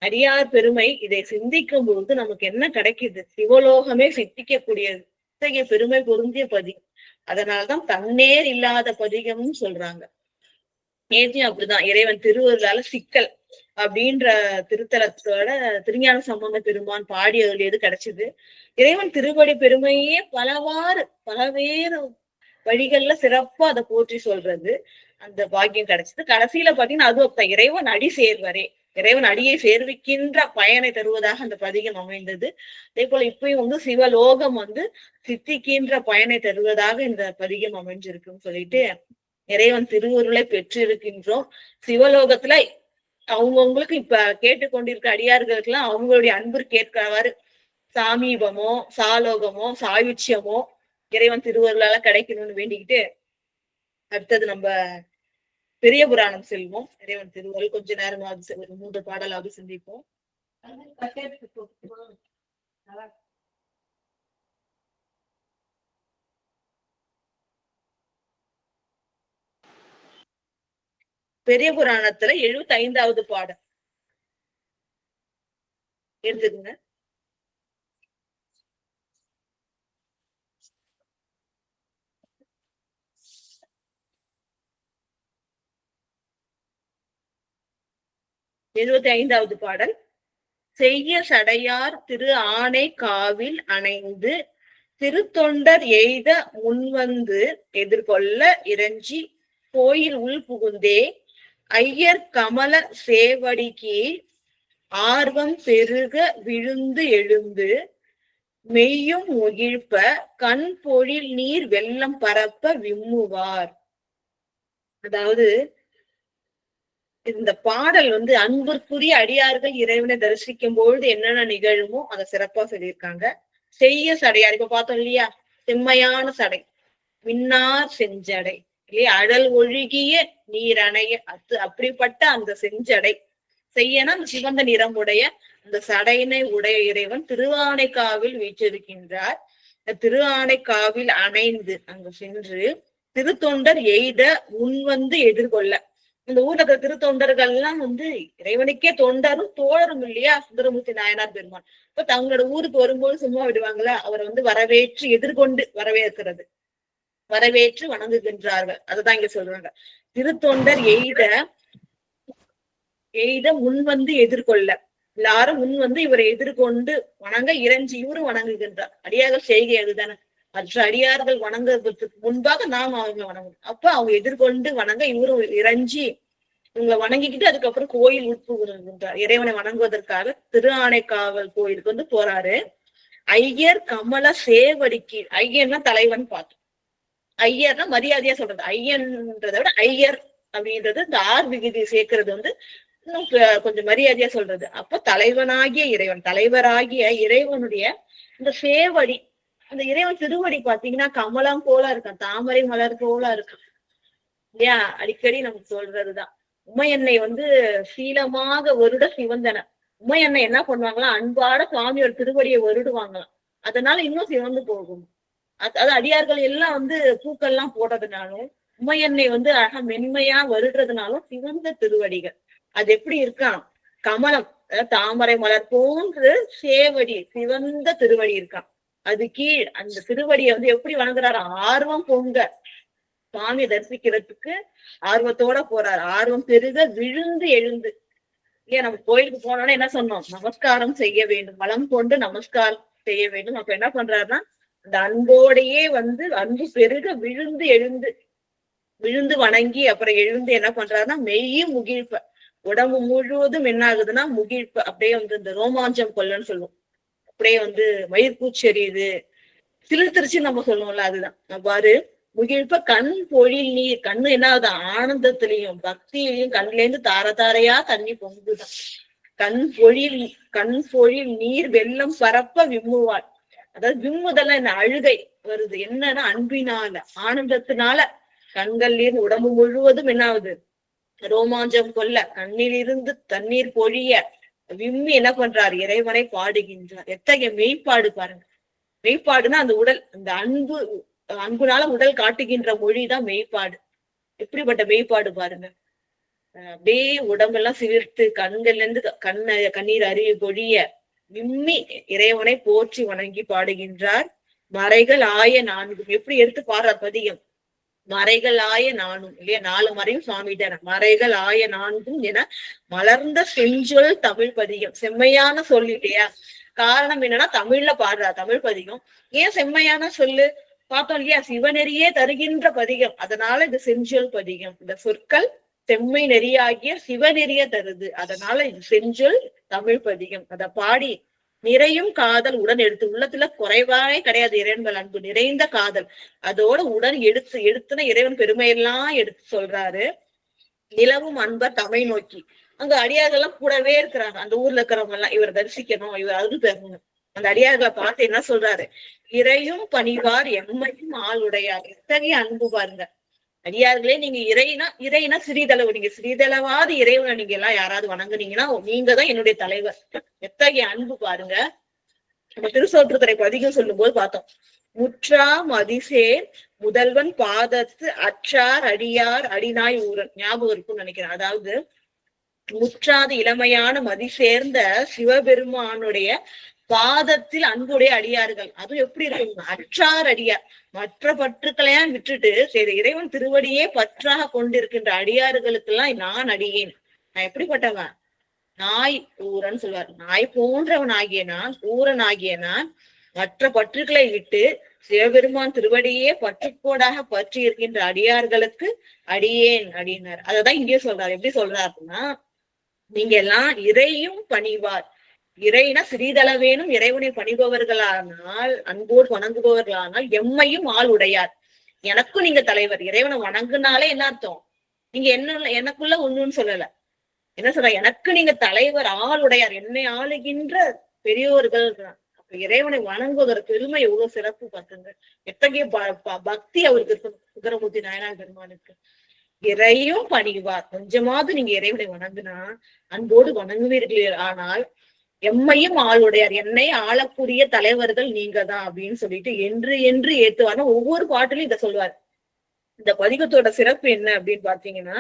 அடியார் பெருமை, இதை சிந்திக்கும் பொழுது நமக்கு என்ன கிடைக்குது, சிவலோகமே சித்திக்கக்கூடியது. இத்தகைய பெருமை பொருந்திய பதிகம். அதனால்தான் தன்னேர் இல்லாத பதிகம்னு சொல்றாங்க. நேற்றையும் அப்படிதான் இறைவன் திருவருளால சிக்கல் அப்படின்ற திருத்தலத்தோட திருஞான சம்பந்த பெருமான் பாடி அருளியது கிடைச்சது. இறைவன் திருவடி பெருமையே பலவேறு வழிகள்ல சிறப்பா அதை போற்றி சொல்றது, அந்த பாக்கியம் கிடைச்சது. கடைசியில பாத்தீங்கன்னா அதுவும் இறைவன் அடி சேர்வரே, இறைவன் அடியை சேர்விக்கின்ற பயனை தருவதாக அந்த பதிகம் அமைந்தது. அதே போல இப்பயும் வந்து சிவலோகம் வந்து சித்திக்கின்ற பயனை தருவதாக இந்த பதிகம் அமைஞ்சிருக்குன்னு சொல்லிட்டு இறைவன் திருவருளை பெற்றிருக்கின்றோம். சிவலோகத்துல அவங்கவுங்களுக்கு இப்ப கேட்டுக்கொண்டிருக்க அடியார்களுக்கு எல்லாம் அவங்களுடைய அன்பு கேட்கிறவாறு சாமீபமோ சாலோகமோ சாயுச்சியமோ இறைவன் திருவருளால கிடைக்கணும்னு வேண்டிக்கிட்டு அடுத்தது நம்ம பெரிய புராணம் செல்வோம். இறைவன் திருவருள் கொஞ்ச நேரமாவது 3 பாடலாவது சிந்திப்போம். பெரிய புராணத்துல 75வது பாடல் எடுத்துக்கங்க. எழுபத்தி பாடல். செய்ய சடையார் திரு ஆணை காவில் அணைந்து திருத்தொண்டர் எய்த முன்வந்து எதிர்கொள்ள இறைஞ்சி கோயில் உள் புகுந்தே ஐயர் கமல சேவடி கீழ் ஆர்வம் பெருக விழுந்து எழுந்து மெய்யும் முகிழ்ப்ப கண் பொழில் நீர் வெள்ளம் பரப்ப விம்முவார். அதாவது இந்த பாடல் வந்து அன்பிற்குரிய அடியார்கள் இறைவனை தரிசிக்கும் பொழுது என்னென்ன நிகழுமோ அதை சிறப்பா சொல்லியிருக்காங்க. செய்ய சடையார், இப்ப பார்த்தோம் இல்லையா, செம்மையான சடை, மின்னார் செஞ்சடை இல்லையா, அடல் ஒழுகிய நீரணைய அப்படிப்பட்ட அந்த செஞ்சடை செய்யனா அந்த சிவந்த நிறமுடைய அந்த சடையினை உடைய இறைவன் திருவானைக்காவில் வீற்றிருக்கின்றார். திருவானைக்காவில் அணைந்து அங்கு சென்று திருத்தொண்டர் எய்த முன்வந்து எதிர்கொள்ள, இந்த ஊர்ல இருக்கிற திருத்தொண்டர்கள் எல்லாம் வந்து இறைவனுக்கே தொண்டரும் தோழரும் இல்லையா, சுந்தரமூர்த்தி நாயனார் பெருமான். இப்ப தங்களோட ஊருக்கு வரும்போது சும்மா விடுவாங்களா, அவரை வந்து வரவேற்று எதிர்கொண்டு வரவேற்கிறது. வரவேற்று வணங்குகின்றார்கள். அதுதான் இங்க சொல்றாங்க. திருத்தொண்டர் எய்த முன் வந்து எதிர்கொள்ள, எல்லாரும் முன் வந்து இவரை எதிர்கொண்டு வணங்க இறைஞ்சி இவரும் வணங்குகின்றார். அடியார்கள் செய்கை அதுதானே. மற்ற அடியார்கள் வணங்குறதுக்கு முன்பாக நாம் அவங்க வணங்கணும். அப்ப அவங்க எதிர்கொண்டு வணங்க இவரும் இறைஞ்சி இவங்களை வணங்கிக்கிட்டு அதுக்கப்புறம் கோயில் உட்புகின்றார். இறைவனை வணங்குவதற்காக திருஆனைக்காவல் கோயிலுக்கு வந்து போறாரு. ஐயர் கமல சேவடிக்கு, ஐயர்னா தலைவன் பார்த்தோம். ஐயர்னா மரியாதையா சொல்றது. ஐயன்றதை விட ஐயர் அப்படின்றது இந்த ஆர் விகுதி சேர்க்கிறது வந்து இன்னும் கொஞ்சம் மரியாதையா சொல்றது. அப்ப தலைவனாகிய இறைவன், தலைவராகிய இறைவனுடைய இந்த சேவடி, அந்த இறைவன் திருவடி பாத்தீங்கன்னா கமலம் போல இருக்கான், தாமரை மலர் போல இருக்கான் இல்லையா? அடிக்கடி நமக்கு சொல்றதுதான். உமையன்னை வந்து சீலமாக வருட சிவந்தன. உமையன்னை என்ன பண்ணுவாங்களா, அன்பாட சுவாமியோட திருவடியை வருடுவாங்களாம். அதனால இன்னும் சிவந்து போகும். அது அடியார்கள் எல்லாம் வந்து பூக்கள் எல்லாம் போடுறதுனாலும் உமையன்னை வந்து அழகா மென்மையா வருடுறதுனாலும் சிவந்த திருவடிகள். அது எப்படி இருக்கான், கமலம் தாமரை மலர் போன்று சேவடி சிவந்த திருவடி இருக்கான். அது கீழ் அந்த திருவடியை வந்து எப்படி வணங்குறாரு, ஆர்வம் பொங்க சுவாமி தரிசிக்கிறதுக்கு ஆர்வத்தோட போறாரு. ஆர்வம் பெருக விழுந்து எழுந்து. ஏன் நம்ம கோயிலுக்கு போனோம்னா என்ன சொன்னோம், நமஸ்காரம் செய்ய வேண்டும், வளம் கொண்டு நமஸ்காரம் செய்ய வேண்டும். அப்ப என்ன பண்றாருன்னா அந்த அன்போடையே வந்து அன்பு பெருக விழுந்து எழுந்து விழுந்து வணங்கி அப்புறம் எழுந்து என்ன பண்றாருன்னா மெய்யும் முகிழ்ப்ப, உடம்பு முழுவதும் என்ன ஆகுதுன்னா முகிழ்ப்ப, அப்படியே வந்து இந்த ரோமாஞ்சம் கொள்ளன்னு சொல்லுவோம். அப்படியே வந்து மயிர்கூச்செறியுது, சிலிர்த்திருச்சு நம்ம சொல்லுவோம்ல, அதுதான். அவ்வாறு முகிழ்ப்ப கண் பொழில் நீர், கண்ணு என்ன ஆகுது ஆனந்தத்திலையும் பக்தியிலையும் கண்ணுல இருந்து தார தாரையா தண்ணி பொங்குதான். கண் பொழில் நீர் வெள்ளம் பரப்ப விம்முவாள். அதாவது விம்முதல்ல என்ன, அழுகை வருது. என்னன்னா அன்பினால ஆனந்தத்தினால கண்கள்ல இருந்து உடம்பு முழுவதும் என்ன ஆகுது ரோமாஞ்சம் கொள்ள, கண்ணிலிருந்து தண்ணீர் பொழிய விம்மி என்ன பண்றார், இறைவனை பாடுகின்றார். எத்தகைய மெய்ப்பாடு பாருங்க. மெய்ப்பாடுன்னா அந்த உடல், அந்த அன்புனால உடல் காட்டுகின்ற மொழிதான் மெய்ப்பாடு. எப்படிப்பட்ட மெய்ப்பாடு பாருங்க. அப்படியே உடம்பெல்லாம் சிலிர்த்து கண்கள்ல இருந்து கண்ணீர் அருவி பொழிய விம்மி இறைவனை போற்றி வணங்கி பாடுகின்றார். மறைகள் ஆய நான்கும், எப்படி எடுத்து பாடுறார் பதிகம். மறைகள் ஆய நானும் இல்லையா, 4 மறையும் சுவாமிகிட்ட. மறைகள் ஆய நான்கும் என மலர்ந்த செஞ்சொல் தமிழ் பதிகம். செம்மையான சொல் இல்லையா. காரணம் என்னன்னா தமிழ்ல பாடுறார் தமிழ் பதிகம். ஏன் செம்மையான சொல்லு பார்த்தோம் இல்லையா, சிவநெறியே தருகின்ற பதிகம். அதனால இது செஞ்சொல் பதிகம். இந்த சொற்கள் செம்மை நெறியாகிய சிவநெறிய தருது, அதனால இது செஞ்சொல் தமிழ் பதிகம். அத பாடி நிறையும் காதல் உடன் எடுத்து, உள்ளத்துல குறைவாவே கிடையாது இறைவன் அன்பு, நிறைந்த காதல் அதோட உடன் எடுத்துன இறைவன் பெருமையெல்லாம் எடுத்து சொல்றாரு. நிலவும் அன்பர் தமை நோக்கி, அங்க அடியார்கள் எல்லாம் கூடவே இருக்கிறாங்க. அந்த ஊர்ல இருக்கிறவங்க எல்லாம் இவர் தரிசிக்கணும், இவர் அருள் பெறணும். அந்த அடியார்களை பார்த்து என்ன சொல்றாரு, இறையும் பணிவார் எம்மையும் ஆளுடையார். எத்தகைய அன்பு பாருங்க. அடியார்களே, நீங்க இறைனா சிறிதளவு, நீங்க சிறிதளவாது இறைவனை நீங்க எல்லாம் யாராவது வணங்குனீங்கன்னா நீங்க தான் என்னுடைய தலைவர். எத்தகைய அன்பு பாருங்க. நம்ம திருச்சோற்றுத்துறை பதிகம் சொல்லும் போது பார்த்தோம், முற்றா மதிசேர் முதல்வன் பாதத்து அற்றார் அடியார் அடிநாய் ஊரன். ஞாபகம் இருக்கும்னு நினைக்கிறேன். அதாவது முற்றாத இளமையான மதி சேர்ந்த சிவபெருமானுடைய பாதத்தில் அன்புடைய அடியார்கள். அதுவும் எப்படி இருக்கும், அற்றார் அடியார். மற்ற பற்றுக்களையும் விட்டுட்டு சரி இறைவன் திருவடியே பற்றாக கொண்டிருக்கின்ற அடியார்களுக்கு எல்லாம் நான் அடியேன். நான் எப்படிப்பட்டவன், நாய் ஊரன் சொல்வார். நாய் போன்றவன் ஆகிய நான், ஊரன் ஆகிய நான் மற்ற பற்றுக்களை விட்டு சிவபெருமான் திருவடியே பற்றுக்கோடாக பற்றி இருக்கின்ற அடியார்களுக்கு அடியேன் அப்படின்னாரு. அததான் இங்கே சொல்றாரு. எப்படி சொல்றாருன்னா, நீங்க எல்லாம் இறையும் பணிவார். இறைனா சிறிதளவேனும் இறைவனை பணிபவர்களானால், அன்போடு வணங்குபவர்களானால் எம்மையும் ஆள் உடையார். எனக்கும் நீங்க தலைவர். இறைவனை வணங்குனாலே என்ன அர்த்தம், நீங்க என்ன எனக்குள்ள ஒண்ணுன்னு சொல்லல. என்ன சொல்ற, எனக்கு நீங்க தலைவர், ஆள் உடையார், என்னை ஆளுகின்ற பெரியோர்கள். அப்ப இறைவனை வணங்குவதற்கு பெருமை எவ்வளவு சிறப்பு பார்த்துங்க. எத்தகைய பக்தி அவருக்கு இருக்கணும் சுந்தரமூர்த்தி நாயனார் பெருமானுக்கு. இறையும் பணிவார். கொஞ்சமாவது நீங்க இறைவனை வணங்குனா அன்போடு வணங்குவீர்கள். ஆனால் எம்மையும் ஆளுடையார், என்னை ஆளக்கூடிய தலைவர்கள் நீங்க தான் அப்படின்னு சொல்லிட்டு என்று என்று ஏத்துவார். ஒவ்வொரு பாட்டிலும் இதை சொல்வார். இந்த பதிகத்தோட சிறப்பு என்ன அப்படின்னு பாத்தீங்கன்னா,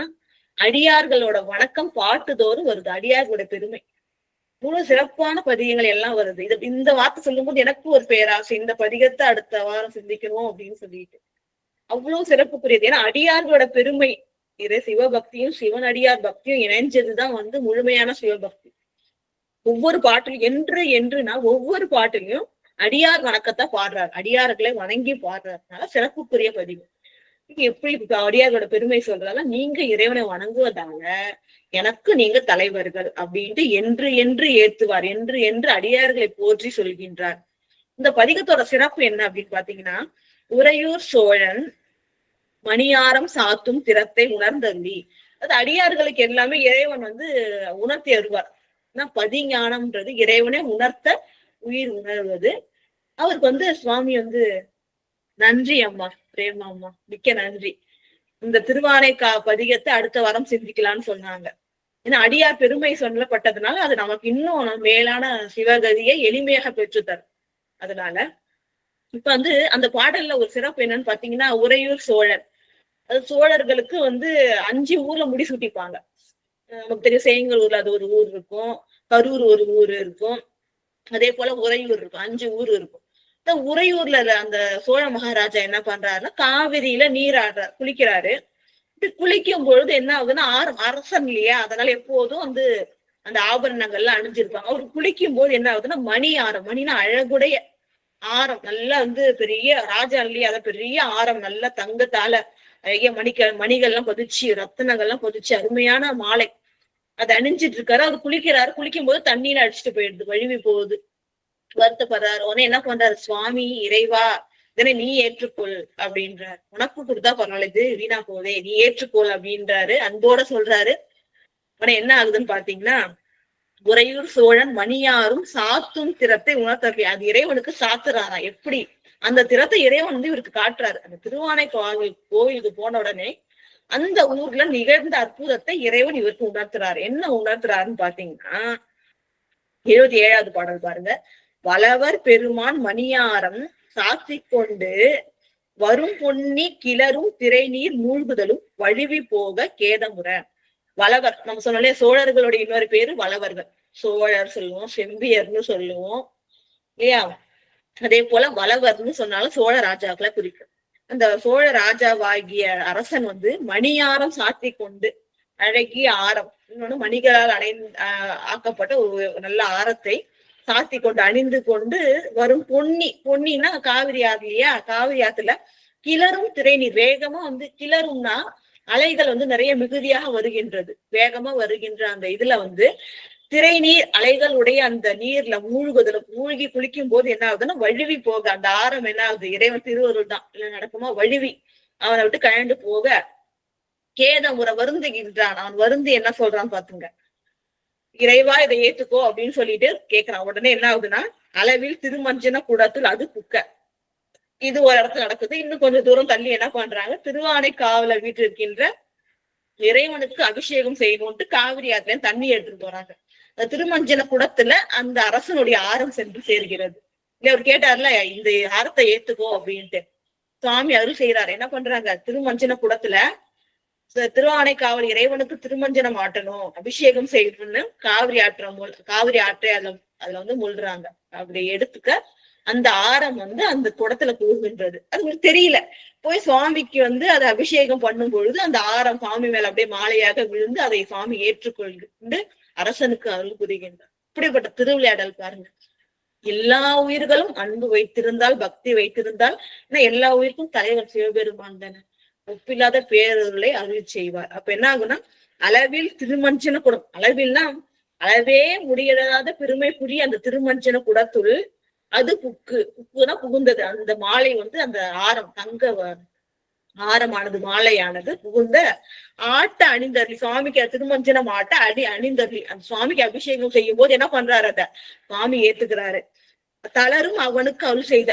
அடியார்களோட வணக்கம் பாட்டுதோறும் வருது. அடியார்களோட பெருமை முழு சிறப்பான பதிகங்கள் எல்லாம் வருது. இந்த வார்த்தை சொல்லும் போது எனக்கு ஒரு பேராசை, இந்த பதிகத்தை அடுத்த வாரம் சிந்திக்கணும் அப்படின்னு சொல்லிட்டு. அவ்வளவு சிறப்புக்குரியது. ஏன்னா அடியார்களோட பெருமை இது சிவபக்தியும் சிவனடியார் பக்தியும் இணைஞ்சதுதான் முழுமையான சிவபக்தி. ஒவ்வொரு பாட்டிலும் என்றுனா ஒவ்வொரு பாட்டிலையும் அடியார் வணக்கத்தை பாடுறார், அடியார்களை வணங்கி பாடுறதுனால சிறப்புக்குரிய பதிவு. எப்படி அடியார்களோட பெருமை சொல்றதால நீங்க இறைவனை வணங்குவதால எனக்கு நீங்க தலைவர்கள் அப்படின்ட்டு என்று ஏத்துவார், என்று அடியார்களை போற்றி சொல்கின்றார். இந்த பதிகத்தோட சிறப்பு என்ன அப்படின்னு பாத்தீங்கன்னா, உறையூர் சோழன் மணியாரம் சாத்தும் திறத்தை உணர்ந்தள்ளி, அது அடியார்களுக்கு எல்லாமே இறைவன் உணர்த்தி வருவார். பதிஞானம்ன்றது இறைவனை உணர்த்த உயிர் உணர்வது. அவருக்கு சுவாமி நன்றி அம்மா, பிரேமா அம்மா, மிக்க நன்றி. இந்த திருவானை பதிகத்தை அடுத்த வாரம் சிந்திக்கலாம்னு சொன்னாங்க. ஏன்னா அடியார் பெருமை சொல்லப்பட்டதுனால அது நமக்கு இன்னும் மேலான சிவகதியை எளிமையாக பெற்றுத்தரும். அதனால இப்ப அந்த பாடல்ல ஒரு சிறப்பு என்னன்னு பாத்தீங்கன்னா, உறையூர் சோழர், அது சோழர்களுக்கு 5 ஊர்ல முடிசூட்டிப்பாங்க. நமக்கு தெரியும் சேங்கலூர்ல அது ஒரு ஊர் இருக்கும், கரூர் ஒரு ஊர் இருக்கும், அதே போல உறையூர் இருக்கும், 5 ஊர் இருக்கும். உறையூர்ல அந்த சோழ மகாராஜா என்ன பண்றாருன்னா, காவிரியில நீராடுறாரு, குளிக்கிறாரு. இப்படி குளிக்கும் பொழுது என்ன ஆகுதுன்னா, அரசன் இல்லையா, அதனால எப்போதும் அந்த ஆபரணங்கள்லாம் அணிஞ்சிருப்பாங்க. அவர் குளிக்கும் போது என்ன ஆகுதுன்னா, மணி ஆரம், மணினா அழகுடைய ஆரம், நல்லா பெரிய ராஜா இல்லையா, அத பெரிய ஆரம், நல்லா தங்கத்தால அழகிய மணிகள்லாம் பதிச்சு, ரத்தினங்கள்லாம் பதிச்சு அருமையான மாலை அதை அணிஞ்சிட்டு இருக்காரு. அவர் குளிக்கிறாரு. குளிக்கும் போது தண்ணீரை அடிச்சுட்டு போயிடுது, வழுவி போகுது. வருத்தப்படுறாரு. உடனே என்ன பண்றாரு, சுவாமி இறைவா இதனை நீ ஏற்றுக்கொள் அப்படின்றாரு. உனக்கு கொடுத்தா பரவாயில்ல, இது வீணா போதே, நீ ஏற்றுக்கொள் அப்படின்றாரு, அன்போட சொல்றாரு. உடனே என்ன ஆகுதுன்னு பாத்தீங்கன்னா, உறையூர் சோழன் மணியாரும் சாத்தும் திறத்தை உணர்த்தப்பி, அது இறைவனுக்கு சாத்துறாரா. எப்படி அந்த திறத்தை இறைவன் இவருக்கு காட்டுறாரு. அந்த திருவானை கோவிலுக்கு போன உடனே அந்த ஊர்ல நிகழ்ந்த அற்புதத்தை இறைவன் இவருக்கு உணர்த்துறாரு. என்ன உணர்த்துறாருன்னு பாத்தீங்கன்னா, 77வது பாடல் பாருங்க. வளவர் பெருமான் மணியாரம் சாத்தி கொண்டு வரும் பொன்னி கிளரும் திரை நீர் மூழ்குதலும் வழுவி போக கேதமுற. வளவர் நம்ம சொன்னாலே சோழர்களுடைய இன்னொரு பேரு வளவர்கள். சோழர் சொல்லுவோம், செம்பியர்னு சொல்லுவோம் இல்லையா. அதே போல வளவர்னு சொன்னாலும் சோழ ராஜாக்களை குறிக்கும். அந்த சோழ ராஜாவாகிய அரசன் மணியாரம் சாத்தி கொண்டு, அழகிய ஆரம், இன்னொன்னு மணிகளால் ஆக்கப்பட்ட ஒரு நல்ல ஆரத்தை சாத்தி கொண்டு அணிந்து கொண்டு வரும் பொன்னின்னா காவிரி ஆறு இல்லையா, காவிரி ஆத்துல கிளறும் திரை நீர் வேகமா கிளறும்னா அலைகள் நிறைய மிகுதியாக வருகின்றது, வேகமா வருகின்ற அந்த இதுல திரை நீர் அலைகளுடைய அந்த நீர்ல மூழ்கி குளிக்கும் போது என்ன ஆகுதுன்னா, வழுவி போக அந்த ஆரம் என்ன ஆகுது, இறைவன் திருவருள் தான் இல்ல நடக்குமா, வழுவி அவனை விட்டு கழண்டு போக கேதமுறை வருந்துகின்றான். அவன் வருந்தி என்ன சொல்றான்னு பாத்துங்க, இறைவா இதை ஏத்துக்கோ அப்படின்னு சொல்லிட்டு கேக்குறான். உடனே என்ன ஆகுதுன்னா, அளவில் திருமஞ்சன கூடத்தில் அது புக்க. இது ஒரு இடத்துல நடக்குது. இன்னும் கொஞ்சம் தூரம் தள்ளி என்ன பண்றாங்க, திருவானை காவல வீட்டு இருக்கின்ற இறைவனுக்கு அபிஷேகம் செய்யணும்ட்டு காவிரி ஆத்துல தண்ணி எடுத்துட்டு போறாங்க. திருமஞ்சன குடத்துல அந்த அரசனுடைய ஆரம் சென்று சேர்கிறது. இல்ல அவர் கேட்டார்ல, இந்த ஆரத்தை ஏத்துக்கோ அப்படின்ட்டு சுவாமி அருள் செய்யறாரு. என்ன பண்றாங்க, திருமஞ்சன குடத்துல திருவானை காவல் இறைவனுக்கு திருமஞ்சனம் ஆட்டணும், அபிஷேகம் செய்யணும்னு காவிரி ஆற்றை அதுல முள்றாங்க. அப்படி எடுத்துக்க அந்த ஆரம் அந்த குடத்துல போகின்றது. அது உங்களுக்கு தெரியல. போய் சுவாமிக்கு அதை அபிஷேகம் பண்ணும் பொழுது அந்த ஆரம் சுவாமி மேல அப்படியே மாலையாக விழுந்து அதை சுவாமி ஏற்றுக்கொண்டு அரசனுக்கு அருள் புரிகின்றார். இப்படிப்பட்ட திருவிளையாடல் பாருங்க. எல்லா உயிர்களும் அன்பு வைத்திருந்தால், பக்தி வைத்திருந்தால், எல்லா உயிருக்கும் தலைவர் சிவபெருமான் தானே, ஒப்பில்லாத பேரருளை அருள் செய்வார். அப்ப என்ன ஆகுனா, அளவில் திருமஞ்சன குடம், அளவில்னா அளவே முடியாத பெருமை புரிய அந்த திருமஞ்சன குடத்துள் அது புக்குனா புகுந்தது. அந்த மாலை அந்த ஆரம், தங்க ஆரமானது, மாலையானது புகுந்த ஆட்ட அணிந்தர்லி, சுவாமிக்கு திருமஞ்சனம் ஆட்ட அணிந்தர்லி, அந்த சுவாமிக்கு அபிஷேகம் செய்யும் போது என்ன பண்றாரு, அத சுவாமி ஏத்துக்கிறாரு. தளரும் அவனுக்கு அருள் செய்த,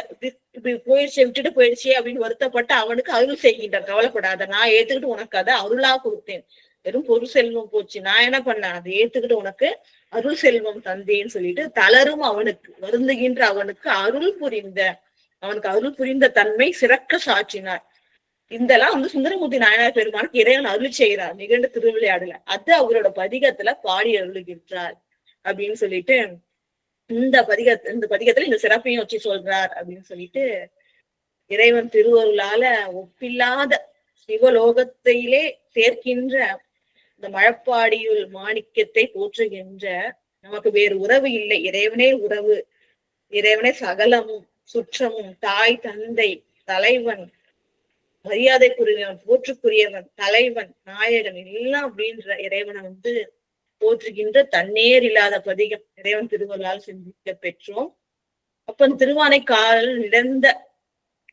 இப்படி போயிடுச்சு விட்டுட்டு போயிடுச்சு அப்படின்னு வருத்தப்பட்டு அவனுக்கு அருள் செய்கின்றார். கவலைப்படாத, நான் ஏத்துக்கிட்டு உனக்கு அதை அருளா கொடுத்தேன். வெறும் பொருள் செல்வம் போச்சு, நான் என்ன பண்ணேன், அதை ஏத்துக்கிட்டு உனக்கு அருள் செல்வம் தந்தேன்னு சொல்லிட்டு தளரும் அவனுக்கு, வருந்துகின்ற அவனுக்கு அவனுக்கு அருள் புரிந்த தன்மை சிறக்க சாற்றினார். இதெல்லாம் சுந்தரமூர்த்தி நாயனார் பெருமானுக்கு இறைவன் அருள் செய்கிறார் நிகழ்ந்த திருவிளையாடல. அது அவரோட பதிகத்துல பாடி அருளுகின்றார் அப்படின்னு சொல்லிட்டு இந்த பதிகத்துல இந்த சிறப்பையும் வச்சு சொல்றார் அப்படின்னு சொல்லிட்டு இறைவன் திருவருளால ஒப்பில்லாத சிவலோகத்திலே சேர்க்கின்ற இந்த மழப்பாடியுள் மாணிக்கத்தை போற்றுகின்ற நமக்கு வேறு உறவு இல்லை. இறைவனே உறவு, இறைவனே சகலமும் சுற்றமும், தாய் தந்தை தலைவன் மரியாதைக்குரியவன் போற்றுக்குரியவன் தலைவன் நாயகன் எல்லாம் அப்படின்ற இறைவனை போற்றுகின்ற தன்னேர் இல்லாத பதிகம் இறைவன் திருவருளால் சிந்திக்க பெற்றோம். அப்ப திருவானைக்கால் நடந்த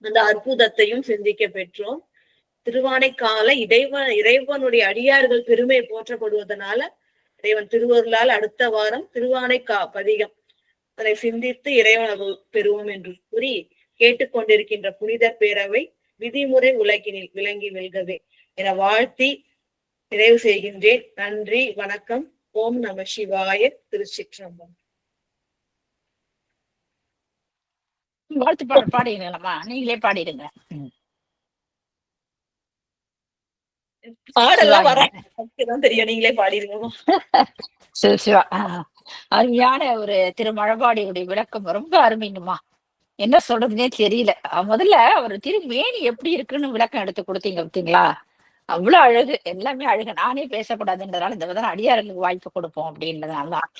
அந்த அற்புதத்தையும் சிந்திக்க பெற்றோம். திருவானைக்கால இறைவனுடைய அடியார்கள் பெருமை போற்றப்படுவதனால இறைவன் திருவருளால் அடுத்த வாரம் திருவானைக்கா பதிகம் அதனை சிந்தித்து இறைவன் பெறுவோம் என்று கூறி கேட்டுக்கொண்டிருக்கின்ற புனித பேரவை விதிமுறை உலகினில் விளங்கி வெல்கவே என வாழ்த்தி நிறைவு செய்கின்றேன். நன்றி, வணக்கம். ஓம் நம சிவாய. திருச்சிற்றம்பலம். வாழ்த்து பாட பாடிடுங்களா? நீங்களே பாடிடுங்க. பாடெல்லாம் வரதான் தெரியும், நீங்களே பாடிடுங்கம்மா. சிவ சிவா. அருமையான ஒரு திருமழபாடியுடைய விளக்கம் ரொம்ப அருமைங்கம்மா. என்ன சொல்றதுன்னே தெரியல. முதல்ல அவர் திருமேனி எப்படி இருக்குன்னு விளக்கம் எடுத்து கொடுத்தீங்க பார்த்தீங்களா? அவ்வளவு அழகு, எல்லாமே அழகு. நானே பேசக்கூடாதுன்றதுனால இந்த விதம் அடியார்களுக்கு வாய்ப்பு கொடுப்போம் அப்படின்றதுனாலதான்.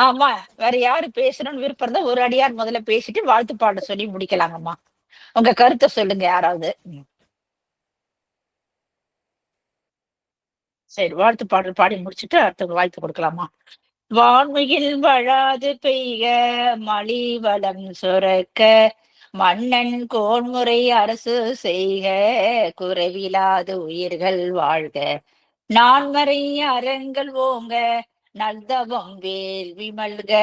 ஆமா, வேற யாரு பேசணும்னு விருப்பம் இருந்தா ஒரு அடியார் முதல்ல பேசிட்டு வாழ்த்து பாட சொல்லி முடிக்கலாங்கம்மா. உங்க கருத்தை சொல்லுங்க யாராவது. சரி, வாழ்த்து பாடல் பாடி முடிச்சுட்டு அடுத்தவங்க வாய்ப்பு கொடுக்கலாமா? வான்மையில் வழாது பெய்க மழி வளம் சுரக்க மன்னன் கோன்முறை அரசு செய்க குறைவிலாது உயிர்கள் வாழ்க நான்மறை அறங்கள் ஓங்க நல்தவம் வேள்வி மல்க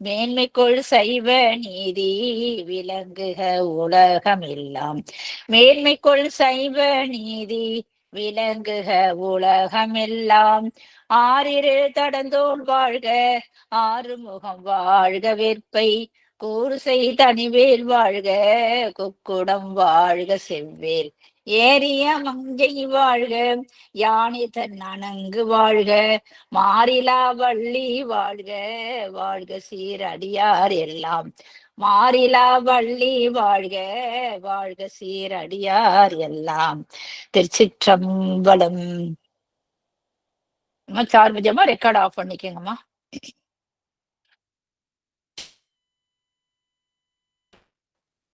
மேன்மைக்குள் சைவ நீதி விளங்குக உலகம் எல்லாம் மேன்மைக்குள் சைவ நீதி விளங்குக உலகமெல்லாம் ஆறிரு தடந்தோள் வாழ்க ஆறுமுகம் வாழ்க வெற்பை கூறுசை தனிவேல் வாழ்க குக்குடம் வாழ்க செவ்வேல் ஏரிய மங்கை வாழ்க யானை தன் அணங்கு வாழ்க மாறிலா வள்ளி வாழ்க வாழ்க சீரடியார் எல்லாம் மாறிலா வள்ளி வாழ்க வாழ்க சீரடியார் எல்லாம். திருச்சிற்றம்பலம். சார்புஜமா ரெக்கார்ட் ஆஃப் பண்ணிக்கோங்கம்மா.